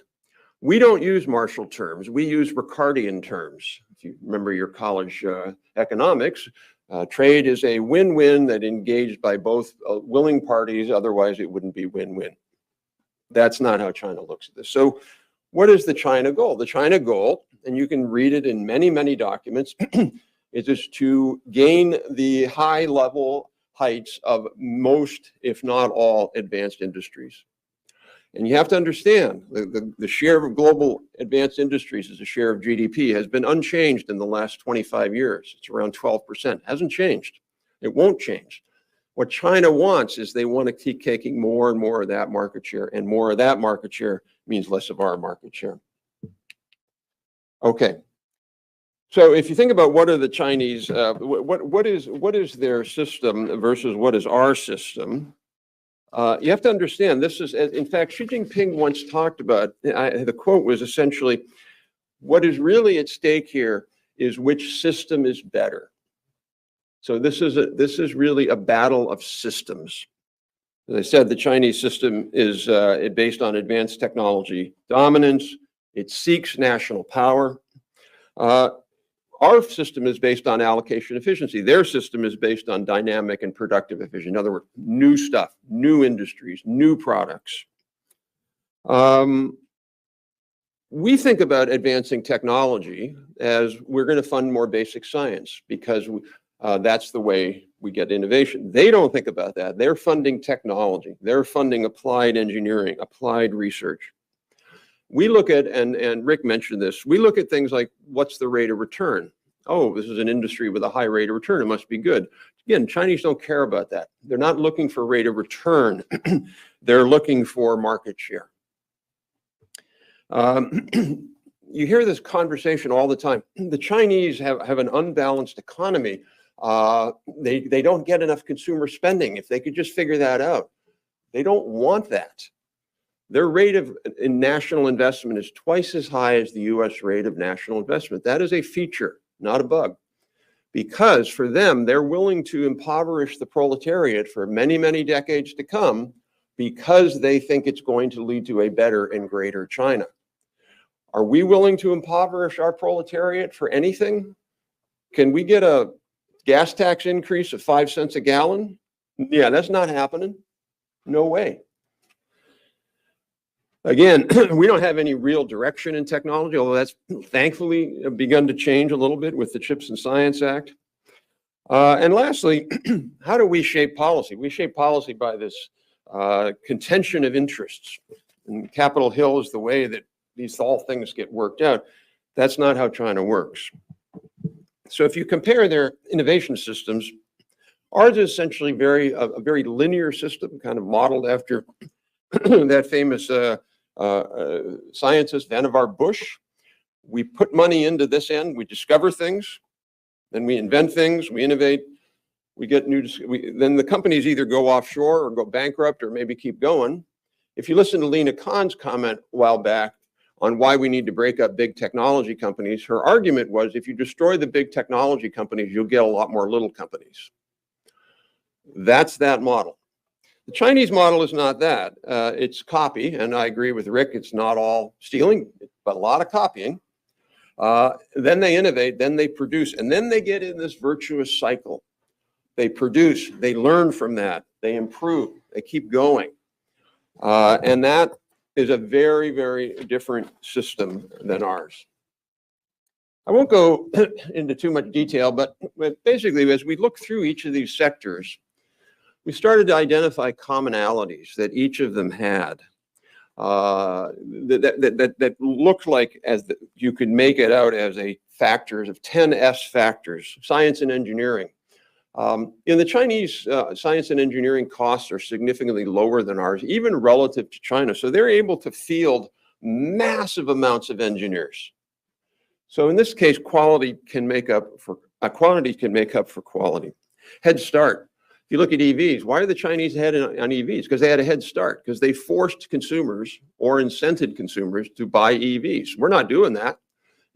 We don't use martial terms. We use Ricardian terms. If you remember your college economics, trade is a win-win that engaged by both willing parties. Otherwise, it wouldn't be win-win. That's not how China looks at this. So what is the China goal? The China goal, and you can read it in many, many documents, is to gain the high-level heights of most, if not all, advanced industries. And you have to understand, the share of global advanced industries as a share of GDP has been unchanged in the last 25 years. It's around 12%. Hasn't changed. It won't change. What China wants is they want to keep taking more and more of that market share, and more of that market share means less of our market share. Okay. So if you think about what are the Chinese, what is their system versus what is our system, you have to understand this is, in fact, Xi Jinping once talked about, the quote was essentially, what is really at stake here is which system is better. So this is really a battle of systems. As I said, the Chinese system is based on advanced technology dominance. It seeks national power. Our system is based on allocation efficiency. Their system is based on dynamic and productive efficiency. In other words, new stuff, new industries, new products. We think about advancing technology as we're going to fund more basic science because that's the way we get innovation. They don't think about that. They're funding technology. They're funding applied engineering, applied research. We look at, and Rick mentioned this, we look at things like what's the rate of return? Oh, this is an industry with a high rate of return. It must be good. Again, Chinese don't care about that. They're not looking for rate of return. They're looking for market share. you hear this conversation all the time. The Chinese have an unbalanced economy. They don't get enough consumer spending. If they could just figure that out. They don't want that. Their rate in national investment is twice as high as the US rate of national investment. That is a feature, not a bug. Because for them, they're willing to impoverish the proletariat for many, many decades to come because they think it's going to lead to a better and greater China. Are we willing to impoverish our proletariat for anything? Can we get a gas tax increase of 5 cents a gallon? Yeah, that's not happening. No way. Again, we don't have any real direction in technology, although that's thankfully begun to change a little bit with the CHIPS and Science Act. And lastly, how do we shape policy? We shape policy by this contention of interests. And Capitol Hill is the way that these all things get worked out. That's not how China works. So if you compare their innovation systems, ours is essentially a very linear system, kind of modeled after that famous scientist Vannevar Bush. We put money into this end, we discover things, then we invent things, we innovate, we get then the companies either go offshore or go bankrupt or maybe keep going. If you listen to Lena Khan's comment a while back on why we need to break up big technology companies, her argument was if you destroy the big technology companies, you'll get a lot more little companies. That's that model. The Chinese model is not that. It's copy, and I agree with Rick, it's not all stealing, but a lot of copying. Then they innovate, then they produce, and then they get in this virtuous cycle. They produce, they learn from that, they improve, they keep going. And that is a very, very different system than ours. I won't go into too much detail, but basically, as we look through each of these sectors, we started to identify commonalities that each of them had that looked like you could make it out as a factors of 10 S factors, science and engineering. In the Chinese, science and engineering costs are significantly lower than ours, even relative to China. So they're able to field massive amounts of engineers. So in this case, quality can make up for quality. Head start. If you look at EVs, why are the Chinese ahead on EVs? Because they had a head start, because they forced consumers or incented consumers to buy EVs. We're not doing that.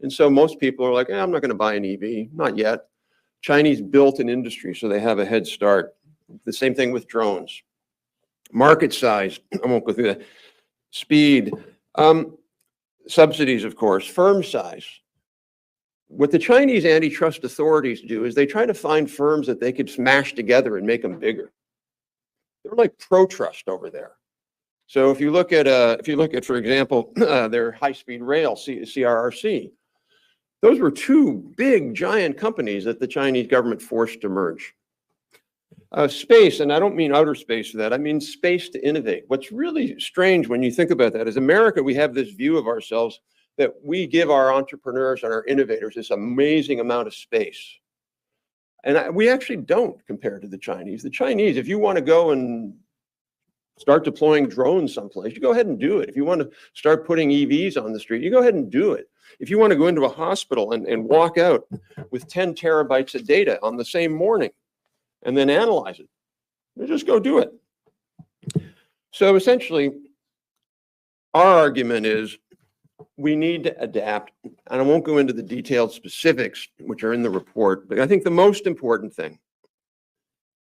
And so most people are like, I'm not going to buy an EV, not yet. Chinese built an industry, so they have a head start. The same thing with drones. Market size, I won't go through that. Speed, subsidies, of course, firm size. What the Chinese antitrust authorities do is they try to find firms that they could smash together and make them bigger. They're like pro-trust over there. So if you look at, for example, their high-speed rail, CRRC, those were two big, giant companies that the Chinese government forced to merge. Space, and I don't mean outer space for that, I mean space to innovate. What's really strange when you think about that is America, we have this view of ourselves that we give our entrepreneurs and our innovators this amazing amount of space. And we actually don't compared to the Chinese. The Chinese, if you want to go and start deploying drones someplace, you go ahead and do it. If you want to start putting EVs on the street, you go ahead and do it. If you want to go into a hospital and walk out with 10 terabytes of data on the same morning and then analyze it, you just go do it. So essentially, our argument is we need to adapt, and I won't go into the detailed specifics, which are in the report, but I think the most important thing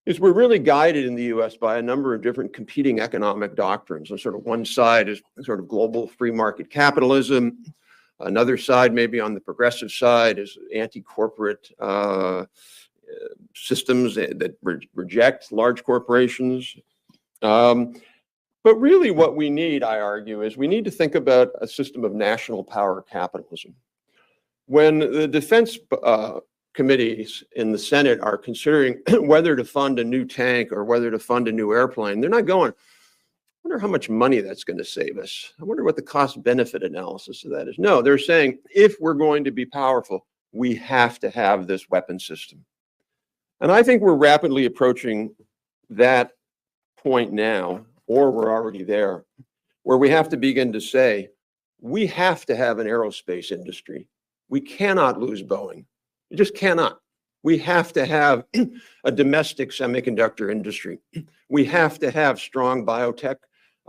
is we're really guided in the US by a number of different competing economic doctrines. On sort of one side is sort of global free market capitalism. Another side, maybe on the progressive side, is anti-corporate systems that reject large corporations. But really what we need, I argue, is we need to think about a system of national power capitalism. When the defense committees in the Senate are considering whether to fund a new tank or whether to fund a new airplane, they're not going, I wonder how much money that's going to save us. I wonder what the cost-benefit analysis of that is. No, they're saying if we're going to be powerful, we have to have this weapon system. And I think we're rapidly approaching that point now, or we're already there, where we have to begin to say, we have to have an aerospace industry. We cannot lose Boeing. We just cannot. We have to have a domestic semiconductor industry. We have to have strong biotech,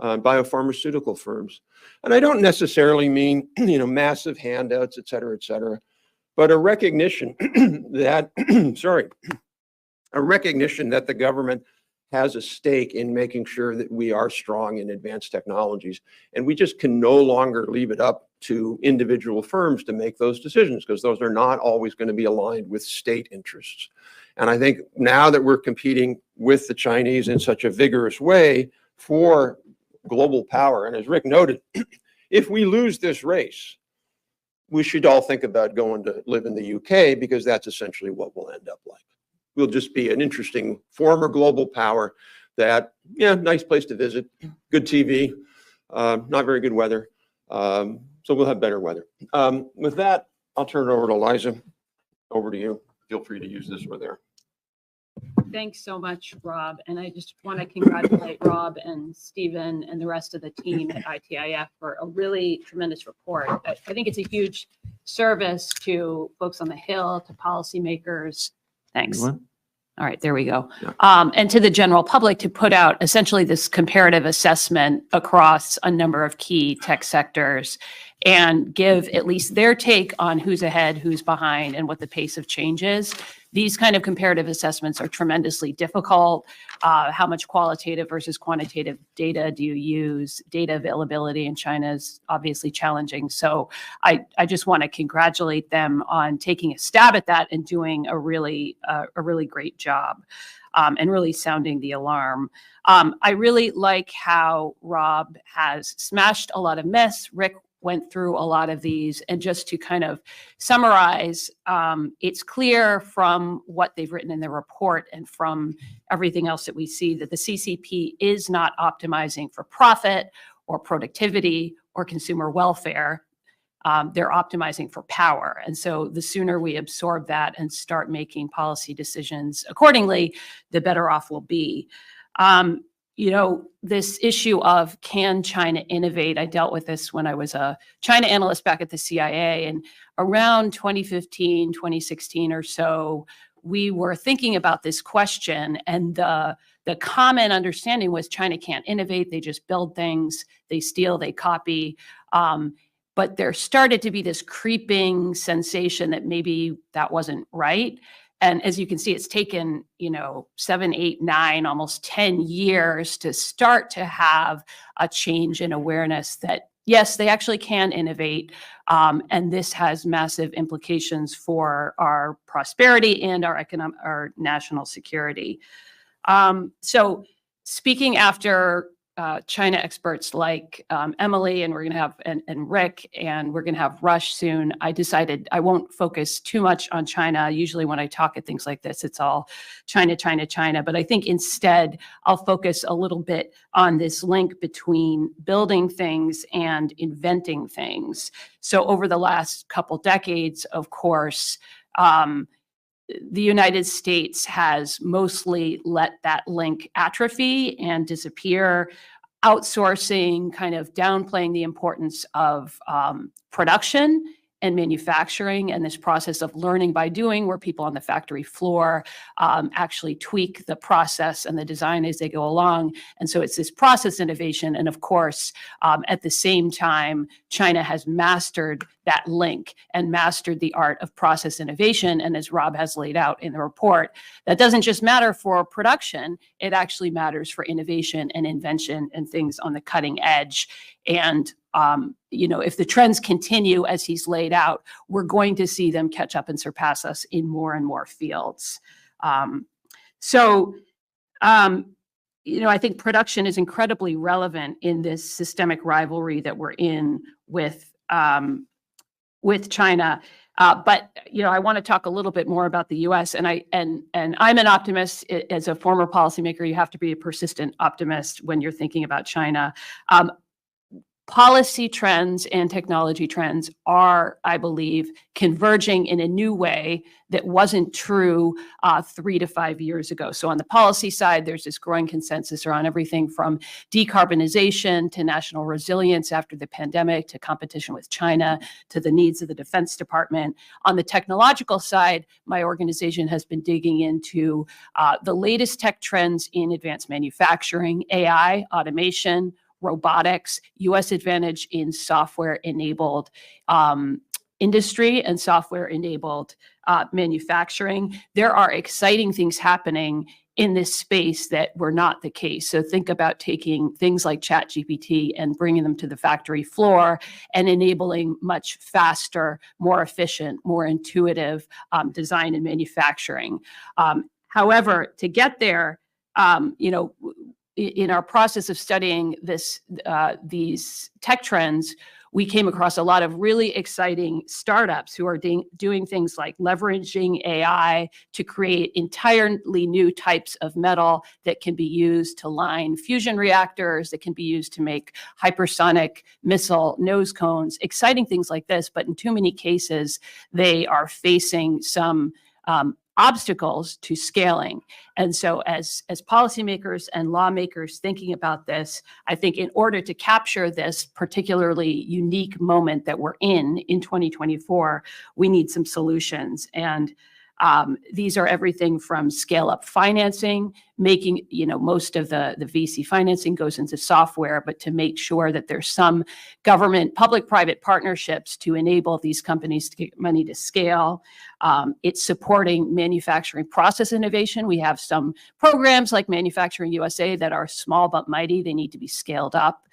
biopharmaceutical firms. And I don't necessarily mean, massive handouts, et cetera, but a recognition that, a recognition that the government has a stake in making sure that we are strong in advanced technologies. And we just can no longer leave it up to individual firms to make those decisions, because those are not always going to be aligned with state interests. And I think now that we're competing with the Chinese in such a vigorous way for global power, and as Rick noted, if we lose this race, we should all think about going to live in the UK, because that's essentially what we'll end up like. We'll just be an interesting former global power that, nice place to visit, good TV, not very good weather. So we'll have better weather. With that, I'll turn it over to Liza. Over to you. Feel free to use this or there. Thanks so much, Rob. And I just want to congratulate Rob and Stephen and the rest of the team at ITIF for a really tremendous report. I think it's a huge service to folks on the Hill, to policymakers. Thanks. All right, there we go. Yeah. And to the general public, to put out essentially this comparative assessment across a number of key tech sectors and give at least their take on who's ahead, who's behind, and what the pace of change is. These kind of comparative assessments are tremendously difficult. How much qualitative versus quantitative data do you use? Data availability in China is obviously challenging. So I just want to congratulate them on taking a stab at that and doing a really great job, and really sounding the alarm. I really like how Rob has smashed a lot of myths. Rick went through a lot of these, and just to kind of summarize, it's clear from what they've written in their report and from everything else that we see that the CCP is not optimizing for profit or productivity or consumer welfare. They're optimizing for power. And so the sooner we absorb that and start making policy decisions accordingly, the better off we'll be. This issue of can China innovate? I dealt with this when I was a China analyst back at the CIA, and around 2015, 2016 or so, we were thinking about this question, and the common understanding was China can't innovate. They just build things, they steal, they copy. But there started to be this creeping sensation that maybe that wasn't right. And as you can see, it's taken, 7, 8, 9, almost 10 years to start to have a change in awareness that, yes, they actually can innovate. And this has massive implications for our prosperity and our national security. So speaking after China experts like Emily, and we're going to have and Rick, and we're going to have Rush soon, I decided I won't focus too much on China. Usually when I talk at things like this, it's all China, China, China. But I think instead I'll focus a little bit on this link between building things and inventing things. So over the last couple decades, of course, the United States has mostly let that link atrophy and disappear, outsourcing, kind of downplaying the importance of production and manufacturing, and this process of learning by doing, where people on the factory floor actually tweak the process and the design as they go along. And so it's this process innovation. And of course, at the same time, China has mastered that link and mastered the art of process innovation. And as Rob has laid out in the report, that doesn't just matter for production, it actually matters for innovation and invention and things on the cutting edge. And if the trends continue as he's laid out, we're going to see them catch up and surpass us in more and more fields. I think production is incredibly relevant in this systemic rivalry that we're in with China. But I want to talk a little bit more about the U.S. And I'm an optimist. As a former policymaker, you have to be a persistent optimist when you're thinking about China. policy trends and technology trends are, I believe, converging in a new way that wasn't true 3 to 5 years ago. So on the policy side, there's this growing consensus around everything from decarbonization to national resilience after the pandemic, to competition with China, to the needs of the Defense Department. On the technological side, my organization has been digging into the latest tech trends in advanced manufacturing, AI, automation, robotics, U.S. advantage in software-enabled industry and software-enabled manufacturing. There are exciting things happening in this space that were not the case. So think about taking things like ChatGPT and bringing them to the factory floor and enabling much faster, more efficient, more intuitive design and manufacturing. However, to get there, in our process of studying these tech trends, we came across a lot of really exciting startups who are doing things like leveraging AI to create entirely new types of metal that can be used to line fusion reactors, that can be used to make hypersonic missile nose cones, exciting things like this. But in too many cases, they are facing some obstacles to scaling. And so as policymakers and lawmakers thinking about this, I think in order to capture this particularly unique moment that we're in 2024, we need some solutions. And these are everything from scale-up financing, making, most of the VC financing goes into software, but to make sure that there's some government, public-private partnerships to enable these companies to get money to scale. It's supporting manufacturing process innovation. We have some programs like Manufacturing USA that are small but mighty. They need to be scaled up.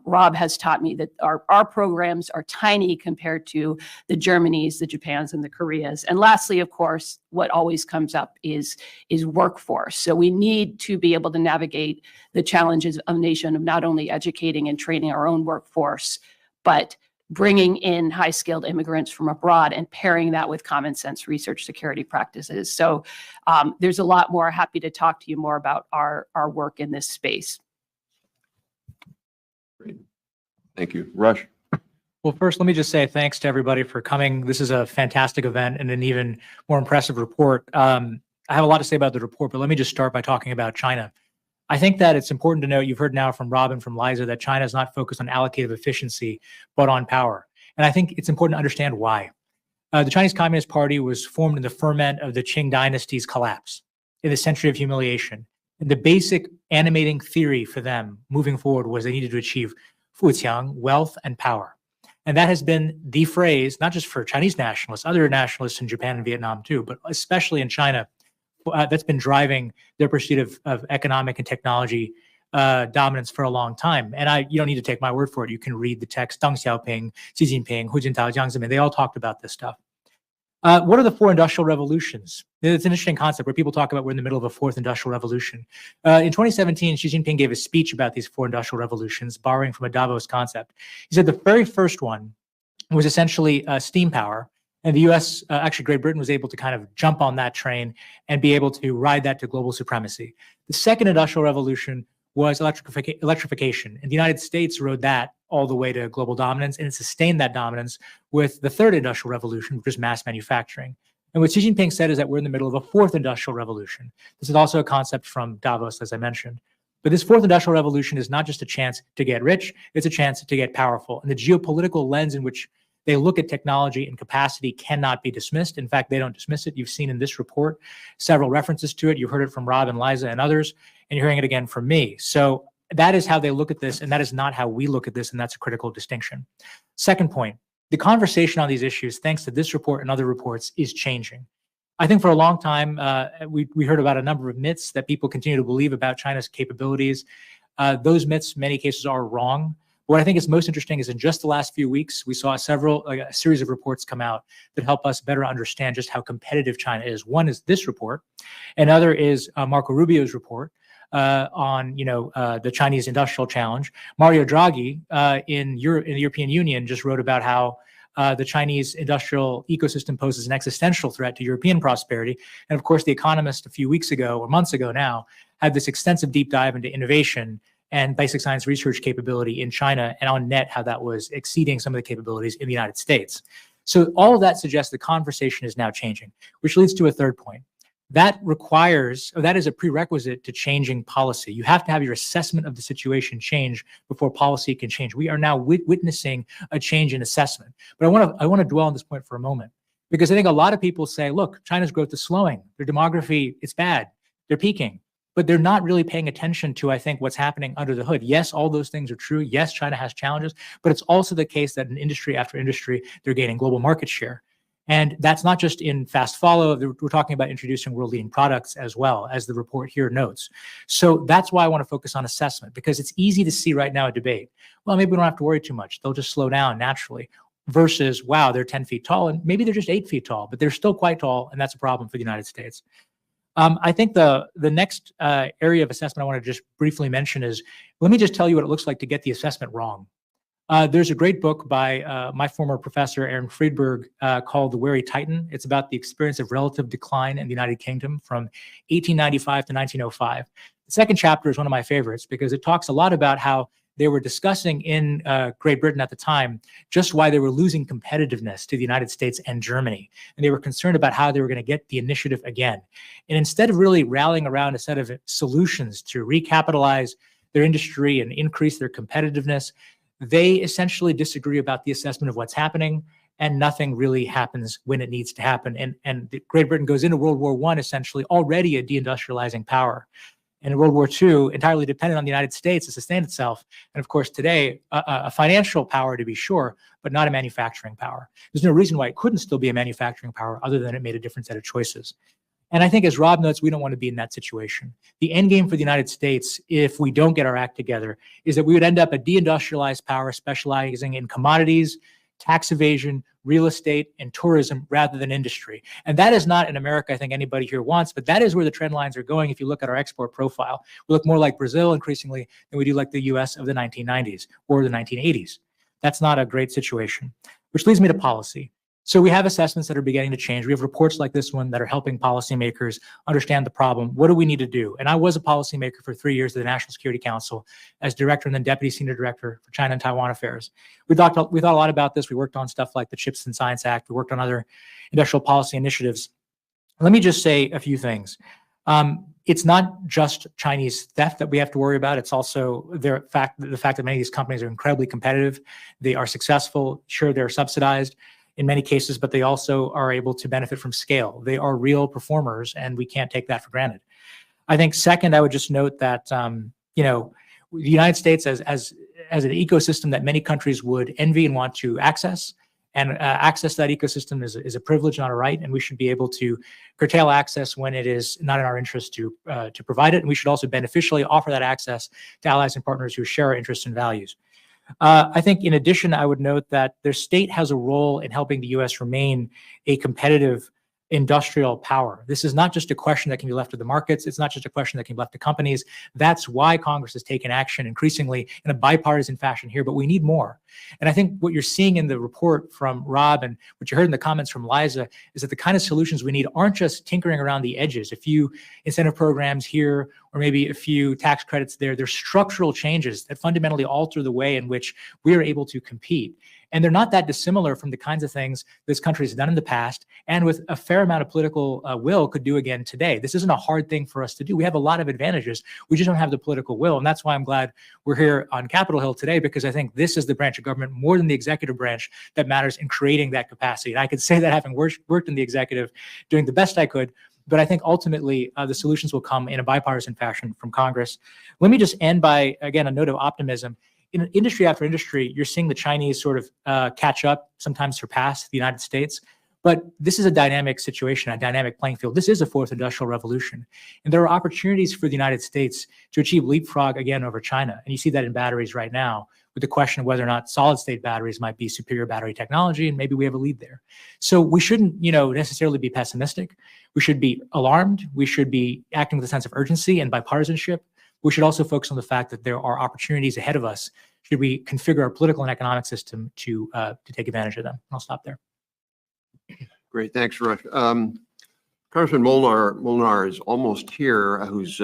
Rob has taught me that our programs are tiny compared to the Germanys, the Japans, and the Koreas. And lastly, of course, what always comes up is workforce. So we need to be able to navigate the challenges of a nation of not only educating and training our own workforce, but bringing in high-skilled immigrants from abroad and pairing that with common sense research security practices. So there's a lot more. Happy to talk to you more about our work in this space. Great. Thank you. Rush. Well, first, let me just say thanks to everybody for coming. This is a fantastic event and an even more impressive report. I have a lot to say about the report, but let me just start by talking about China. I think that it's important to note, you've heard now from Rob and from Liza, that China is not focused on allocative efficiency, but on power. And I think it's important to understand why. The Chinese Communist Party was formed in the ferment of the Qing dynasty's collapse, in the century of humiliation. And the basic animating theory for them moving forward was they needed to achieve fuqiang, wealth and power. And that has been the phrase, not just for Chinese nationalists, other nationalists in Japan and Vietnam too, but especially in China, that's been driving their pursuit of economic and technology dominance for a long time. And you don't need to take my word for it. You can read the text. Deng Xiaoping, Xi Jinping, Hu Jintao, Jiang Zemin, they all talked about this stuff. What are the four industrial revolutions? It's an interesting concept where people talk about we're in the middle of a fourth industrial revolution. In 2017, Xi Jinping gave a speech about these four industrial revolutions, borrowing from a Davos concept. He said the very first one was essentially steam power. And the US, actually Great Britain, was able to kind of jump on that train and be able to ride that to global supremacy. The second industrial revolution was electrification. And the United States rode that all the way to global dominance, and it sustained that dominance with the third industrial revolution, which is mass manufacturing. And what Xi Jinping said is that we're in the middle of a fourth industrial revolution. This is also a concept from Davos, as I mentioned. But this fourth industrial revolution is not just a chance to get rich, it's a chance to get powerful. And the geopolitical lens in which they look at technology and capacity cannot be dismissed. In fact, they don't dismiss it. You've seen in this report several references to it. You've heard it from Rob and Liza and others, and you're hearing it again from me. So that is how they look at this, and that is not how we look at this, and that's a critical distinction. Second point, the conversation on these issues, thanks to this report and other reports, is changing. I think for a long time, we heard about a number of myths that people continue to believe about China's capabilities. Those myths, in many cases, are wrong. What I think is most interesting is in just the last few weeks, we saw a series of reports come out that help us better understand just how competitive China is. One is this report. Another is Marco Rubio's report on the Chinese industrial challenge. Mario Draghi in the European Union just wrote about how the Chinese industrial ecosystem poses an existential threat to European prosperity. And of course, The Economist a few weeks ago, or months ago now, had this extensive deep dive into innovation and basic science research capability in China, and on net, how that was exceeding some of the capabilities in the United States. So all of that suggests the conversation is now changing, which leads to a third point. That is a prerequisite to changing policy. You have to have your assessment of the situation change before policy can change. We are now witnessing a change in assessment. But I want to dwell on this point for a moment, because I think a lot of people say, look, China's growth is slowing. Their demography, it's bad. They're peaking. But they're not really paying attention to, I think, what's happening under the hood. Yes, all those things are true. Yes, China has challenges, but it's also the case that in industry after industry, they're gaining global market share. And that's not just in fast follow. We're talking about introducing world-leading products as well, as the report here notes. So that's why I want to focus on assessment, because it's easy to see right now a debate. Well, maybe we don't have to worry too much. They'll just slow down naturally. Versus, wow, they're 10 feet tall, and maybe they're just 8 feet tall, but they're still quite tall, and that's a problem for the United States. I think the next area of assessment I want to just briefly mention is, let me just tell you what it looks like to get the assessment wrong. There's a great book by my former professor, Aaron Friedberg, called The Wary Titan. It's about the experience of relative decline in the United Kingdom from 1895 to 1905. The second chapter is one of my favorites because it talks a lot about how they were discussing in Great Britain at the time just why they were losing competitiveness to the United States and Germany. And they were concerned about how they were going to get the initiative again. And instead of really rallying around a set of solutions to recapitalize their industry and increase their competitiveness, they essentially disagree about the assessment of what's happening, and nothing really happens when it needs to happen. And Great Britain goes into World War I essentially already a deindustrializing power. And in World War II, entirely dependent on the United States to sustain itself. And of course, today, a financial power to be sure, but not a manufacturing power. There's no reason why it couldn't still be a manufacturing power other than it made a different set of choices. And I think, as Rob notes, we don't want to be in that situation. The end game for the United States, if we don't get our act together, is that we would end up a deindustrialized power specializing in commodities, tax evasion, real estate, and tourism rather than industry. And that is not an America I think anybody here wants, but that is where the trend lines are going if you look at our export profile. We look more like Brazil increasingly than we do like the US of the 1990s or the 1980s. That's not a great situation, which leads me to policy. So we have assessments that are beginning to change. We have reports like this one that are helping policymakers understand the problem. What do we need to do? And I was a policymaker for 3 years at the National Security Council as director and then deputy senior director for China and Taiwan affairs. We thought a lot about this. We worked on stuff like the Chips and Science Act. We worked on other industrial policy initiatives. Let me just say a few things. It's not just Chinese theft that we have to worry about. It's also the fact that many of these companies are incredibly competitive. They are successful. Sure, they're subsidized in many cases, but they also are able to benefit from scale. They are real performers, and we can't take that for granted. I think second, I would just note that the United States as an ecosystem that many countries would envy and want to access, and access to that ecosystem is a privilege, not a right, and we should be able to curtail access when it is not in our interest to provide it, and we should also beneficially offer that access to allies and partners who share our interests and values. I think in addition, I would note that their state has a role in helping the U.S. remain a competitive industrial power. This is not just a question that can be left to the markets. It's not just a question that can be left to companies. That's why Congress has taken action increasingly in a bipartisan fashion here, but we need more. And I think what you're seeing in the report from Rob and what you heard in the comments from Liza is that the kind of solutions we need aren't just tinkering around the edges, a few incentive programs here, or maybe a few tax credits there. They're structural changes that fundamentally alter the way in which we are able to compete. And they're not that dissimilar from the kinds of things this country has done in the past, and with a fair amount of political will could do again today. This isn't a hard thing for us to do. We have a lot of advantages. We just don't have the political will. And that's why I'm glad we're here on Capitol Hill today, because I think this is the branch of government more than the executive branch that matters in creating that capacity. And I could say that having worked in the executive, doing the best I could. But I think ultimately the solutions will come in a bipartisan fashion from Congress. Let me just end by, again, a note of optimism. In industry after industry, you're seeing the Chinese sort of catch up, sometimes surpass the United States. But this is a dynamic situation, a dynamic playing field. This is a fourth industrial revolution. And there are opportunities for the United States to achieve leapfrog again over China. And you see that in batteries right now, with the question of whether or not solid state batteries might be superior battery technology, and maybe we have a lead there. So we shouldn't, necessarily be pessimistic. We should be alarmed. We should be acting with a sense of urgency and bipartisanship. We should also focus on the fact that there are opportunities ahead of us should we configure our political and economic system to take advantage of them. I'll stop there. Great, thanks, Rush. Congressman Molnar is almost here, who's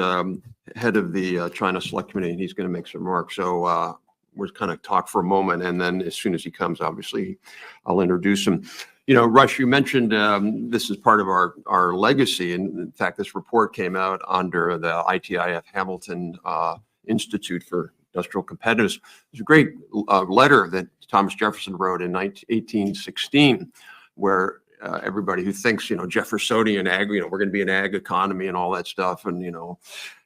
head of the China Select Committee, and he's going to make some remarks. So we're kind of talk for a moment, and then as soon as he comes, obviously, I'll introduce him. You know, Rush, you mentioned this is part of our legacy, and in fact, this report came out under the ITIF Hamilton Institute for Industrial Competitiveness. There's a great letter that Thomas Jefferson wrote in 1816, where everybody who thinks, you know, Jeffersonian ag, you know, we're going to be an ag economy and all that stuff, and you know,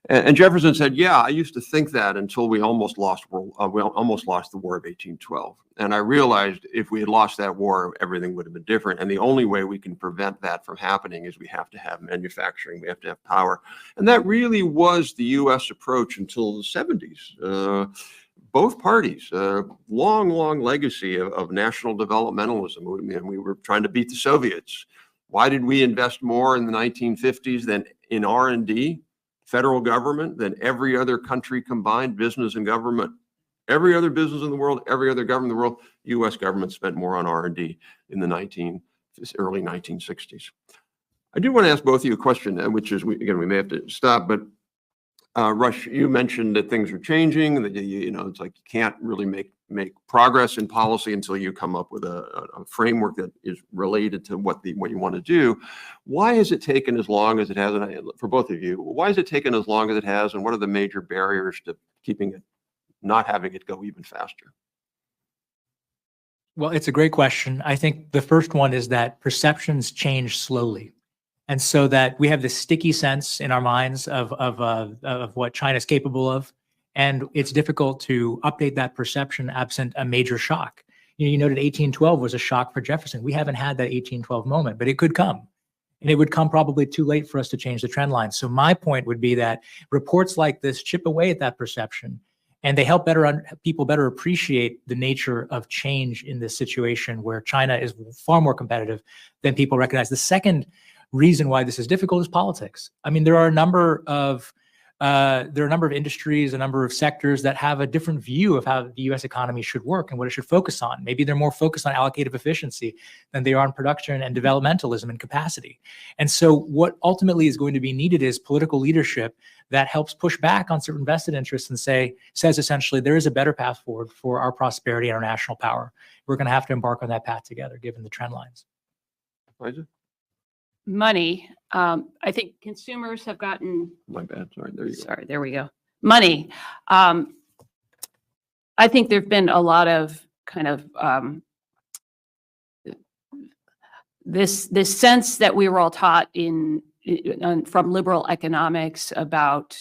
and Jefferson said, yeah, I used to think that until we almost lost the War of 1812, and I realized if we had lost that war, everything would have been different. And the only way we can prevent that from happening is we have to have manufacturing, we have to have power, and that really was the U.S. approach until the 70s. Both parties, long legacy of national developmentalism. We were trying to beat the Soviets. Why did we invest more in the 1950s than in R&D, federal government, than every other country combined, business and government? Every other business in the world, every other government in the world, U.S. government spent more on R&D in the early 1960s. I do want to ask both of you a question, which is, again, we may have to stop, but Rush, you mentioned that things are changing, and that you know, it's like you can't really make progress in policy until you come up with a framework that is related to what you want to do. Why has it taken as long as it has? And for both of you, why has it taken as long as it has, and what are the major barriers to keeping it, not having it go even faster? Well, it's a great question. I think the first one is that perceptions change slowly. And so that we have this sticky sense in our minds of what China is capable of. And it's difficult to update that perception absent a major shock. You noted 1812 was a shock for Jefferson. We haven't had that 1812 moment, but it could come. And it would come probably too late for us to change the trend line. So my point would be that reports like this chip away at that perception, and they help people better appreciate the nature of change in this situation where China is far more competitive than people recognize. The second reason why this is difficult is politics. I mean, there are a number of industries, a number of sectors that have a different view of how the U.S. economy should work and what it should focus on. Maybe they're more focused on allocative efficiency than they are on production and developmentalism and capacity. And so what ultimately is going to be needed is political leadership that helps push back on certain vested interests and says essentially there is a better path forward for our prosperity and our national power. We're going to have to embark on that path together, given the trend lines. Liza? Money. I think consumers have gotten. My bad. Sorry. There you go. Sorry, there we go. Money. I think there've been a lot of kind of this sense that we were all taught from liberal economics about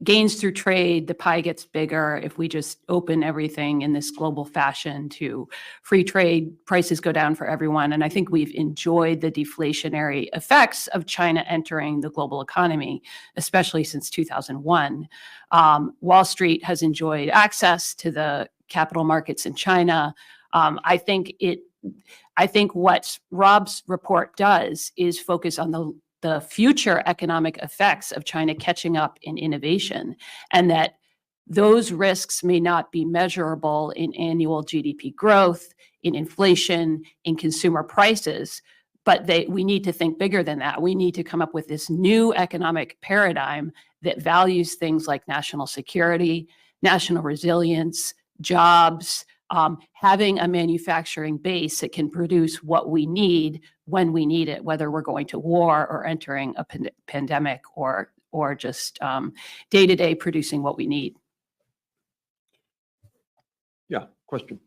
gains through trade. The pie gets bigger if we just open everything in this global fashion to free trade. Prices go down for everyone, and I think we've enjoyed the deflationary effects of China entering the global economy, especially since 2001. Wall Street has enjoyed access to the capital markets in China. I think what Rob's report does is focus on the future economic effects of China catching up in innovation, and that those risks may not be measurable in annual GDP growth, in inflation, in consumer prices, but we need to think bigger than that. We need to come up with this new economic paradigm that values things like national security, national resilience, jobs, having a manufacturing base that can produce what we need when we need it, whether we're going to war or entering a pandemic or just day-to-day producing what we need. Yeah, question.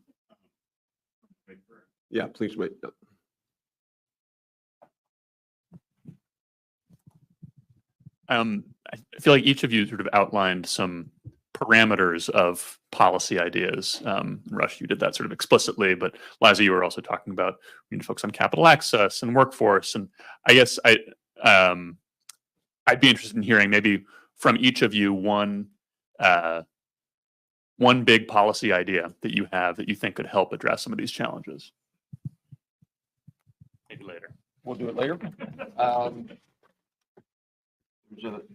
Yeah, please wait. I feel like each of you sort of outlined some parameters of policy ideas. Rush, you did that sort of explicitly, but Liza, you were also talking about we need to focus on capital access and workforce. And I guess I'd be interested in hearing maybe from each of you one big policy idea that you have that you think could help address some of these challenges. Maybe later. We'll do it later.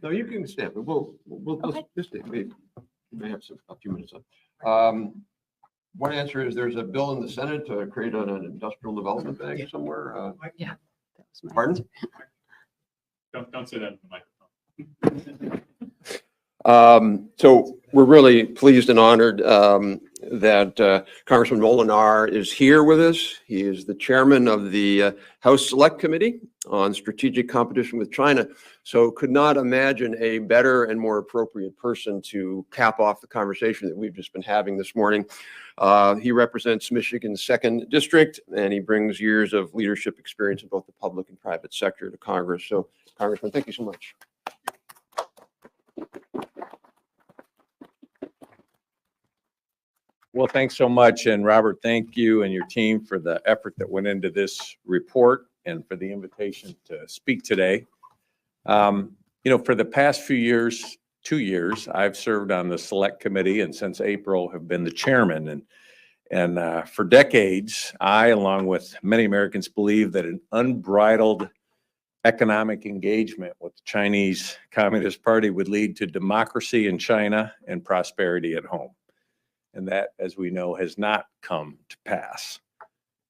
No, you can stay, but we'll Okay. just stay. We may have a few minutes left. One answer is there's a bill in the Senate to create an industrial development bank somewhere. Yeah. That was my Pardon? Don't say that in the microphone. So we're really pleased and honored that Congressman Molinar is here with us. He is the chairman of the House Select Committee on Strategic Competition with China. So could not imagine a better and more appropriate person to cap off the conversation that we've just been having this morning. He represents Michigan's 2nd District, and he brings years of leadership experience in both the public and private sector to Congress. So, Congressman, thank you so much. Well, thanks so much. And Robert, thank you and your team for the effort that went into this report and for the invitation to speak today. You know, for the past few years, 2 years, I've served on the Select Committee and since April have been the chairman. And for decades, I, along with many Americans, believe that an unbridled economic engagement with the Chinese Communist Party would lead to democracy in China and prosperity at home. And that, as we know, has not come to pass.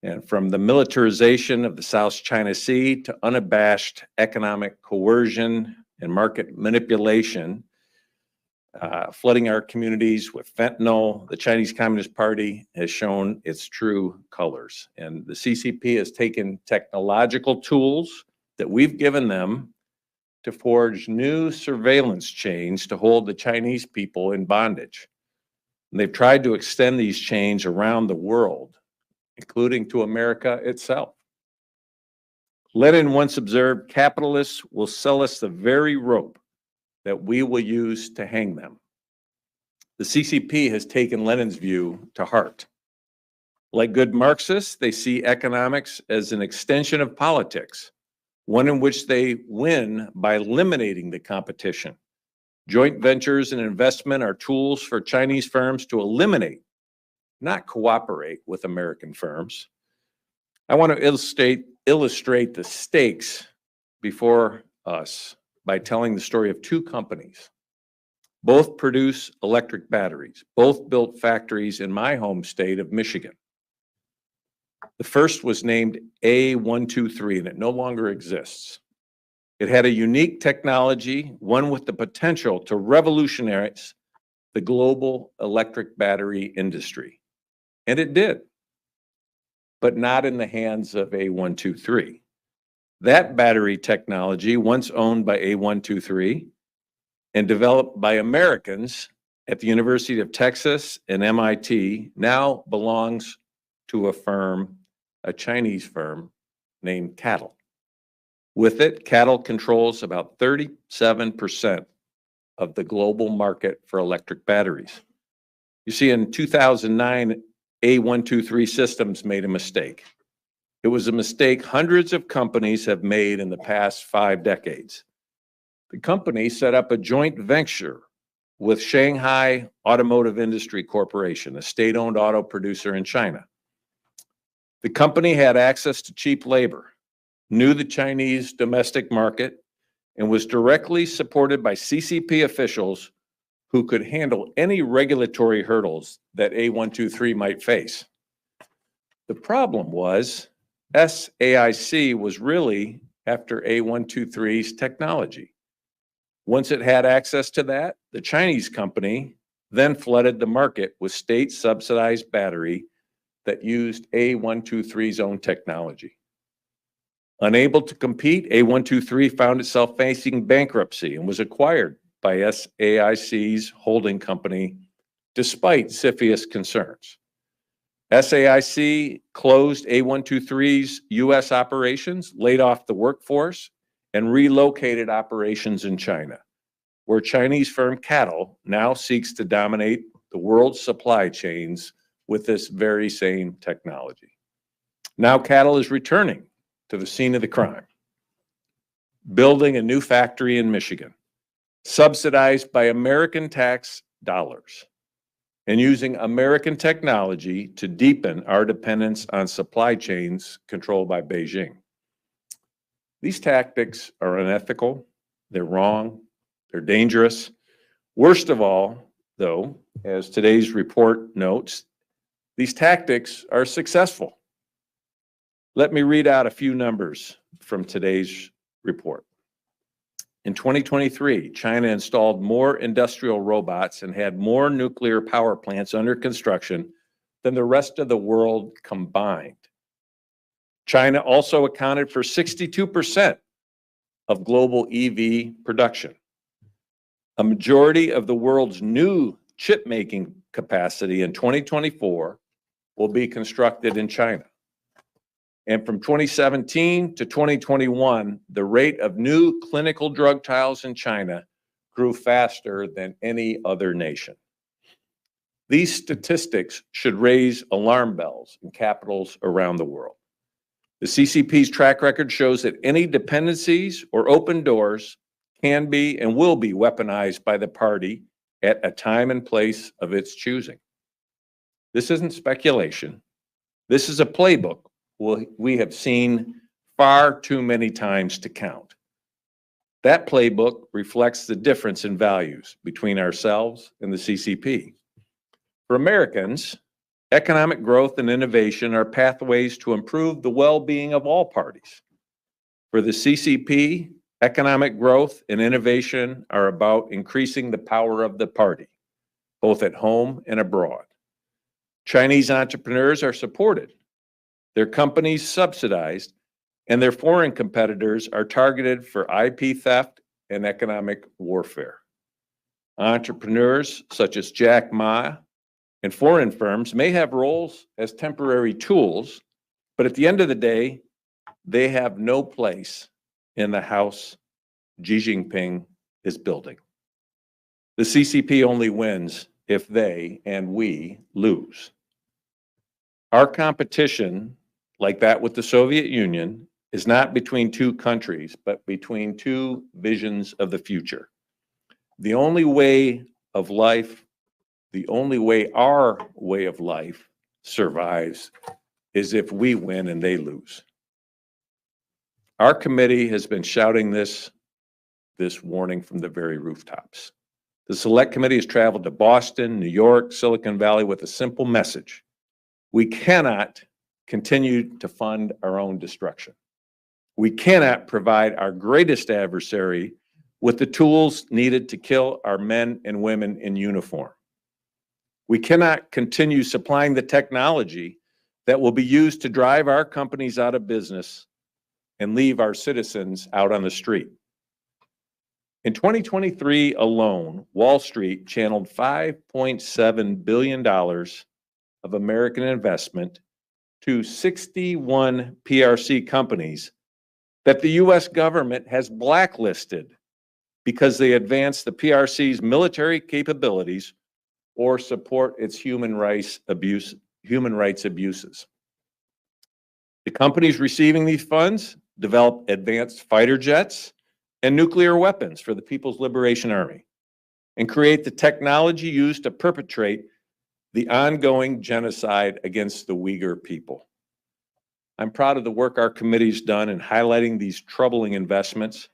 And from the militarization of the South China Sea to unabashed economic coercion and market manipulation, flooding our communities with fentanyl, the Chinese Communist Party has shown its true colors. And the CCP has taken technological tools that we've given them to forge new surveillance chains to hold the Chinese people in bondage. And they've tried to extend these chains around the world, including to America itself. Lenin once observed, capitalists will sell us the very rope that we will use to hang them. The CCP has taken Lenin's view to heart. Like good Marxists, they see economics as an extension of politics, one in which they win by eliminating the competition. Joint ventures and investment are tools for Chinese firms to eliminate, not cooperate with American firms. I want to illustrate the stakes before us by telling the story of 2 companies. Both produce electric batteries. Both built factories in my home state of Michigan. The first was named A123, and it no longer exists. It had a unique technology, one with the potential to revolutionize the global electric battery industry. And it did, but not in the hands of A123. That battery technology, once owned by A123 and developed by Americans at the University of Texas and MIT, now belongs to a firm, a Chinese firm named CATL. With it, CATL controls about 37% of the global market for electric batteries. You see, in 2009, A123 Systems made a mistake. It was a mistake hundreds of companies have made in the past 5 decades. The company set up a joint venture with Shanghai Automotive Industry Corporation, a state-owned auto producer in China. The company had access to cheap labor, knew the Chinese domestic market, and was directly supported by CCP officials who could handle any regulatory hurdles that A123 might face. The problem was SAIC was really after A123's technology. Once it had access to that, the Chinese company then flooded the market with state-subsidized battery that used A123's own technology. Unable to compete, A123 found itself facing bankruptcy and was acquired by SAIC's holding company, despite CFIUS concerns. SAIC closed A123's U.S. operations, laid off the workforce, and relocated operations in China, where Chinese firm CATL now seeks to dominate the world's supply chains with this very same technology. Now CATL is returning to the scene of the crime, building a new factory in Michigan, subsidized by American tax dollars, and using American technology to deepen our dependence on supply chains controlled by Beijing. These tactics are unethical, they're wrong, they're dangerous. Worst of all, though, as today's report notes, these tactics are successful. Let me read out a few numbers from today's report. In 2023, China installed more industrial robots and had more nuclear power plants under construction than the rest of the world combined. China also accounted for 62% of global EV production. A majority of the world's new chip-making capacity in 2024 will be constructed in China. And from 2017 to 2021, the rate of new clinical drug trials in China grew faster than any other nation. These statistics should raise alarm bells in capitals around the world. The CCP's track record shows that any dependencies or open doors can be and will be weaponized by the party at a time and place of its choosing. This isn't speculation. This is a playbook we have seen far too many times to count. That playbook reflects the difference in values between ourselves and the CCP. For Americans, economic growth and innovation are pathways to improve the well-being of all parties. For the CCP, economic growth and innovation are about increasing the power of the party, both at home and abroad. Chinese entrepreneurs are supported, their companies subsidized, and their foreign competitors are targeted for IP theft and economic warfare. Entrepreneurs such as Jack Ma and foreign firms may have roles as temporary tools, but at the end of the day, they have no place in the house Xi Jinping is building. The CCP only wins if they and we lose. Our competition, like that with the Soviet Union, is not between two countries, but between two visions of the future. The only way of life, the only way our way of life survives is if we win and they lose. Our committee has been shouting this warning from the very rooftops. The Select Committee has traveled to Boston, New York, Silicon Valley with a simple message. We cannot continue to fund our own destruction. We cannot provide our greatest adversary with the tools needed to kill our men and women in uniform. We cannot continue supplying the technology that will be used to drive our companies out of business and leave our citizens out on the street. In 2023 alone, Wall Street channeled $5.7 billion of American investment to 61 PRC companies that the US government has blacklisted because they advance the PRC's military capabilities or support its human rights abuses. The companies receiving these funds develop advanced fighter jets and nuclear weapons for the People's Liberation Army and create the technology used to perpetrate the ongoing genocide against the Uyghur people. I'm proud of the work our committee's done in highlighting these troubling investments,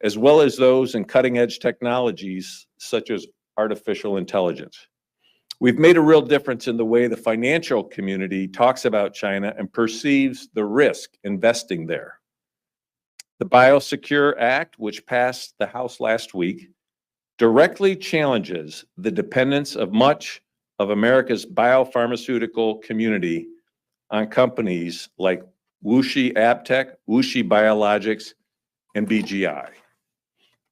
as well as those in cutting-edge technologies such as artificial intelligence. We've made a real difference in the way the financial community talks about China and perceives the risk investing there. The Biosecure Act, which passed the House last week, directly challenges the dependence of much of America's biopharmaceutical community on companies like WuXi AppTec, WuXi Biologics, and BGI.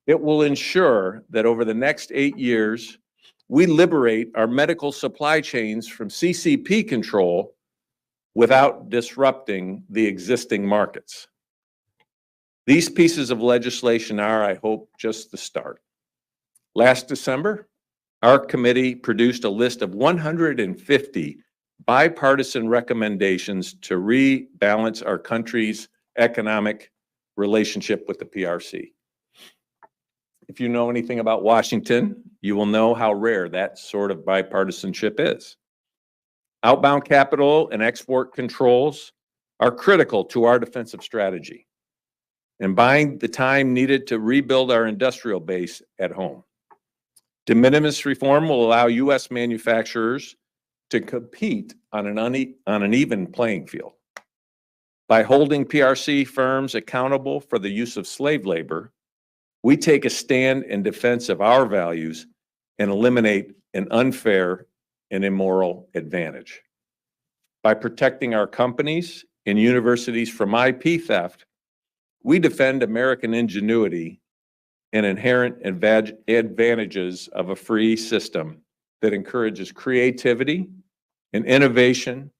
It will ensure that over the next 8 years, we liberate our medical supply chains from CCP control without disrupting the existing markets. These pieces of legislation are, I hope, just the start. Last December, our committee produced a list of 150 bipartisan recommendations to rebalance our country's economic relationship with the PRC. If you know anything about Washington, you will know how rare that sort of bipartisanship is. Outbound capital and export controls are critical to our defensive strategy and buying the time needed to rebuild our industrial base at home. De minimis reform will allow U.S. manufacturers to compete on an even playing field. By holding PRC firms accountable for the use of slave labor, we take a stand in defense of our values and eliminate an unfair and immoral advantage. By protecting our companies and universities from IP theft, we defend American ingenuity and inherent advantages of a free system that encourages creativity and innovation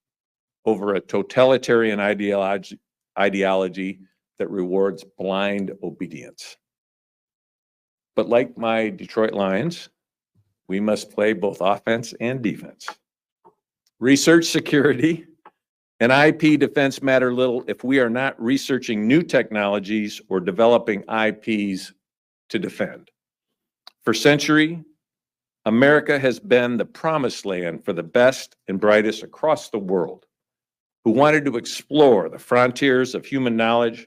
over a totalitarian ideology that rewards blind obedience. But like my Detroit Lions, we must play both offense and defense. Research security and IP defense matter little if we are not researching new technologies or developing IPs to defend. For centuries, America has been the promised land for the best and brightest across the world who wanted to explore the frontiers of human knowledge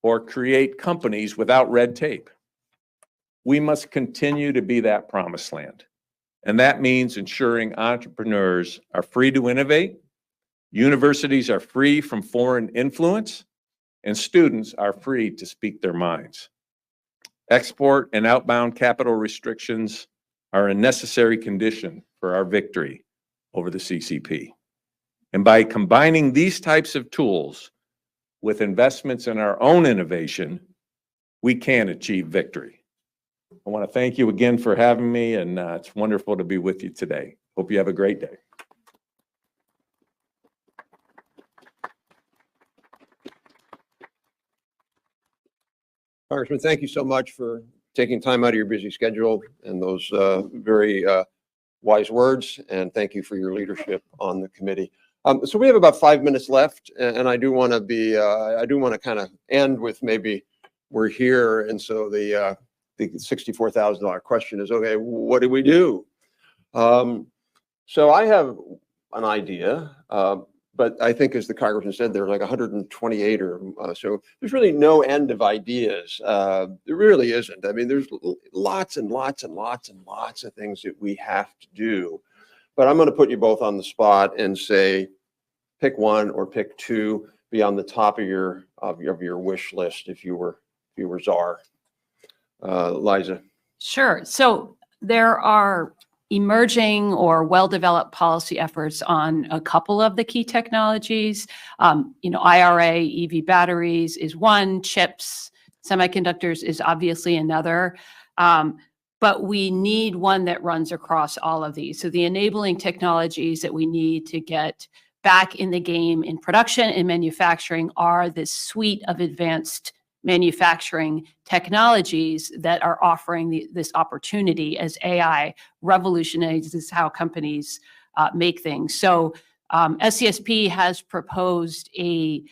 or create companies without red tape. We must continue to be that promised land. And that means ensuring entrepreneurs are free to innovate, universities are free from foreign influence, and students are free to speak their minds. Export and outbound capital restrictions are a necessary condition for our victory over the CCP. And by combining these types of tools with investments in our own innovation, we can achieve victory. I want to thank you again for having me, and it's wonderful to be with you today. Hope you have a great day. Congressman, thank you so much for taking time out of your busy schedule and those very wise words, and thank you for your leadership on the committee. So we have about 5 minutes left, and I do want to kind of end with maybe we're here, and so the $64,000 question is, okay, what do we do? So I have an idea, but I think, as the Congressman said, there are like 128 or so. There's really no end of ideas. There really isn't. I mean, there's lots and lots and lots and lots of things that we have to do. But I'm going to put you both on the spot and say, pick one or pick two, be on the top of your wish list if you were czar. Liza. Sure. So there are emerging or well-developed policy efforts on a couple of the key technologies. IRA, EV batteries is one, chips, semiconductors is obviously another. But we need one that runs across all of these. So the enabling technologies that we need to get back in the game in production and manufacturing are this suite of advanced manufacturing technologies that are offering this opportunity as AI revolutionizes how companies make things. So SCSP has proposed a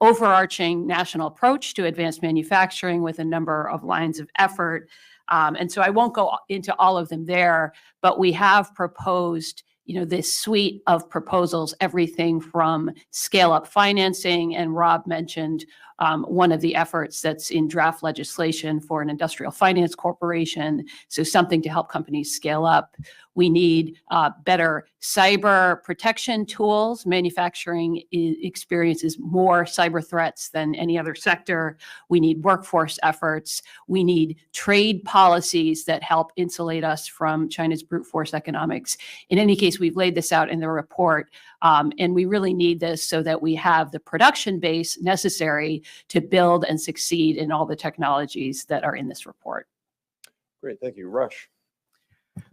overarching national approach to advanced manufacturing with a number of lines of effort. And so I won't go into all of them there, but we have proposed this suite of proposals, everything from scale-up financing, and Rob mentioned one of the efforts that's in draft legislation for an industrial finance corporation, so something to help companies scale up. We need better cyber protection tools. Manufacturing experiences more cyber threats than any other sector. We need workforce efforts. We need trade policies that help insulate us from China's brute force economics. In any case, we've laid this out in the report, and we really need this so that we have the production base necessary to build and succeed in all the technologies that are in this report. Great, thank you. Rush.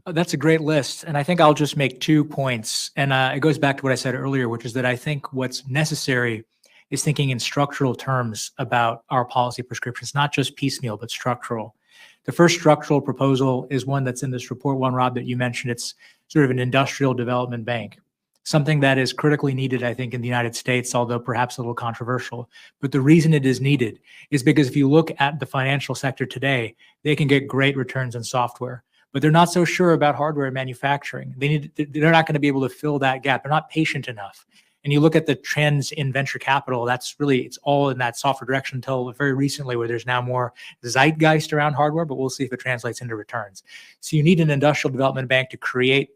That's a great list. And I think I'll just make 2 points. And it goes back to what I said earlier, which is that I think what's necessary is thinking in structural terms about our policy prescriptions, not just piecemeal, but structural. The first structural proposal is one that's in this report, one, Rob, that you mentioned. It's sort of an industrial development bank, something that is critically needed, I think, in the United States, although perhaps a little controversial. But the reason it is needed is because if you look at the financial sector today, they can get great returns in software, but they're not so sure about hardware manufacturing. They're not going to be able to fill that gap. They're not patient enough. And you look at the trends in venture capital, it's all in that software direction until very recently, where there's now more zeitgeist around hardware, but we'll see if it translates into returns. So you need an industrial development bank to create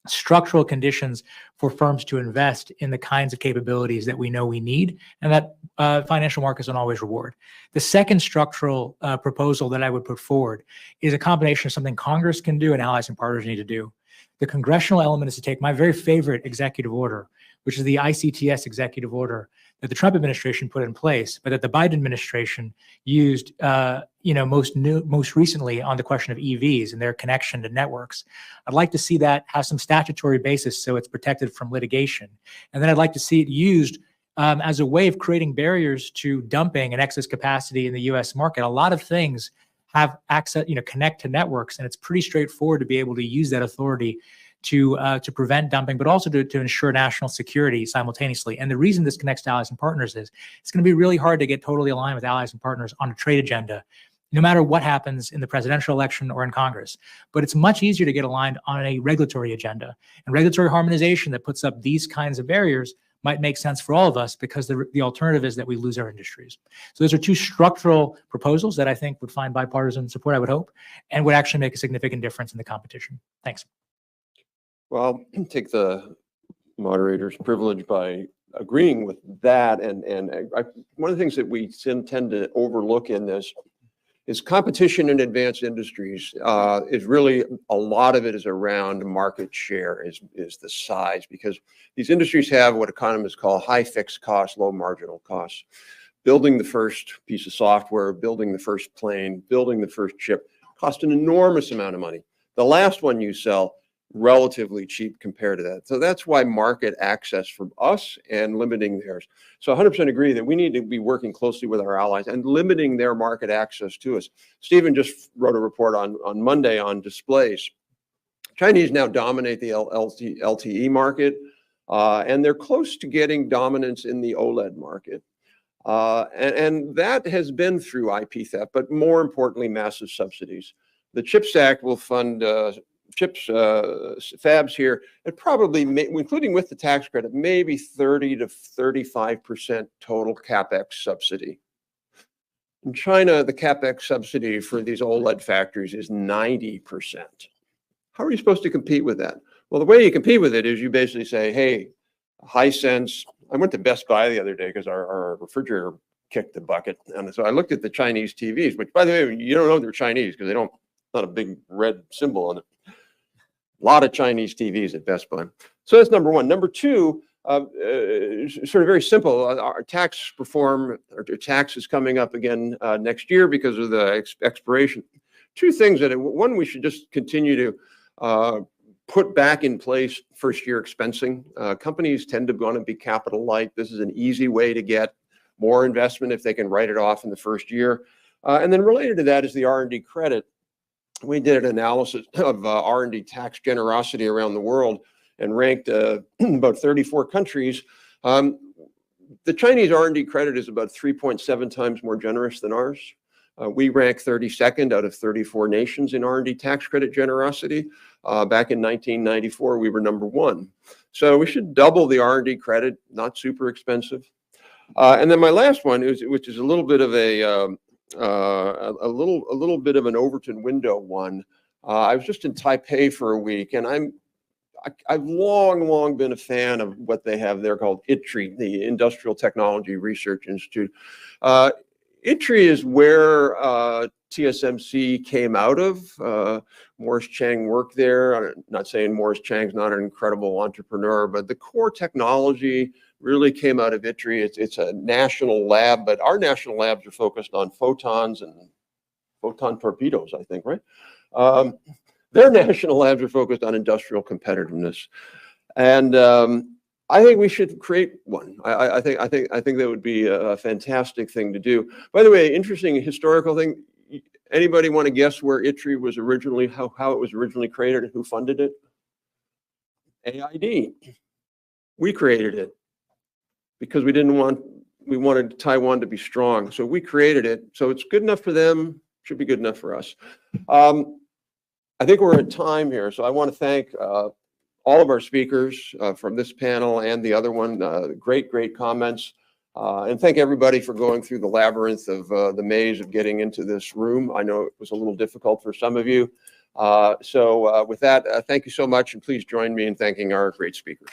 structural conditions for firms to invest in the kinds of capabilities that we know we need and that financial markets don't always reward. The second structural proposal that I would put forward is a combination of something Congress can do and allies and partners need to do. The congressional element is to take my very favorite executive order, which is the ICTS executive order that the Trump administration put in place, but that the Biden administration used, most recently on the question of EVs and their connection to networks. I'd like to see that have some statutory basis so it's protected from litigation. And then I'd like to see it used as a way of creating barriers to dumping and excess capacity in the U.S. market. A lot of things have access, connect to networks, and it's pretty straightforward to be able to use that authority to prevent dumping, but also to ensure national security simultaneously. And the reason this connects to allies and partners is it's going to be really hard to get totally aligned with allies and partners on a trade agenda, no matter what happens in the presidential election or in Congress. But it's much easier to get aligned on a regulatory agenda. And regulatory harmonization that puts up these kinds of barriers might make sense for all of us, because the alternative is that we lose our industries. So those are two structural proposals that I think would find bipartisan support, I would hope, and would actually make a significant difference in the competition. Thanks. Well, take the moderator's privilege by agreeing with that. One of the things that we tend to overlook in this is competition in advanced industries is really, a lot of it is around market share, is the size, because these industries have what economists call high fixed costs, low marginal costs. Building the first piece of software, building the first plane, building the first chip cost an enormous amount of money. The last one you sell, relatively cheap compared to that. So that's why market access for us and limiting theirs. So 100% agree that we need to be working closely with our allies and limiting their market access to us. Stephen just wrote a report on Monday on displays. Chinese now dominate the LTE market, and they're close to getting dominance in the OLED market. And that has been through IP theft, but more importantly, massive subsidies. The CHIPS Act will fund chips fabs here at probably, including with the tax credit, maybe 30 to 35% total CapEx subsidy. In China, the CapEx subsidy for these OLED factories is 90%. How are you supposed to compete with that? Well, the way you compete with it is you basically say, hey, Hisense. I went to Best Buy the other day because our refrigerator kicked the bucket. And so I looked at the Chinese TVs, which, by the way, you don't know they're Chinese because not a big red symbol on it. A lot of Chinese TVs at Best Buy. So that's number one. Number two, sort of very simple. Our tax reform, or tax is coming up again next year because of the expiration. Two things that, one, we should just continue to put back in place first-year expensing. Companies tend to want to be capital light. This is an easy way to get more investment if they can write it off in the first year. And then related to that is the R&D credit. We did an analysis of R&D tax generosity around the world and ranked about 34 countries. The Chinese R&D credit is about 3.7 times more generous than ours. We rank 32nd out of 34 nations in R&D tax credit generosity. Back in 1994, we were number one. So we should double the R&D credit, not super expensive. And then my last one, which is a little bit of a little bit of an Overton window one. I was just in Taipei for a week, and I've long been a fan of what they have there called ITRI, the Industrial Technology Research Institute. ITRI is where TSMC came out of. Morris Chang worked there. I'm not saying Morris Chang's not an incredible entrepreneur, but the core technology really came out of ITRI. It's a national lab, but our national labs are focused on photons and photon torpedoes, I think, right? Their national labs are focused on industrial competitiveness. And I think we should create one. I think that would be a fantastic thing to do. By the way, interesting historical thing. Anybody want to guess where ITRI was originally, how it was originally created and who funded it? AID. We created it because we wanted Taiwan to be strong. So we created it. So it's good enough for them, should be good enough for us. I think we're at time here. So I want to thank all of our speakers from this panel and the other one. Great comments. And thank everybody for going through the labyrinth of the maze of getting into this room. I know it was a little difficult for some of you. So with that, thank you so much, and please join me in thanking our great speakers.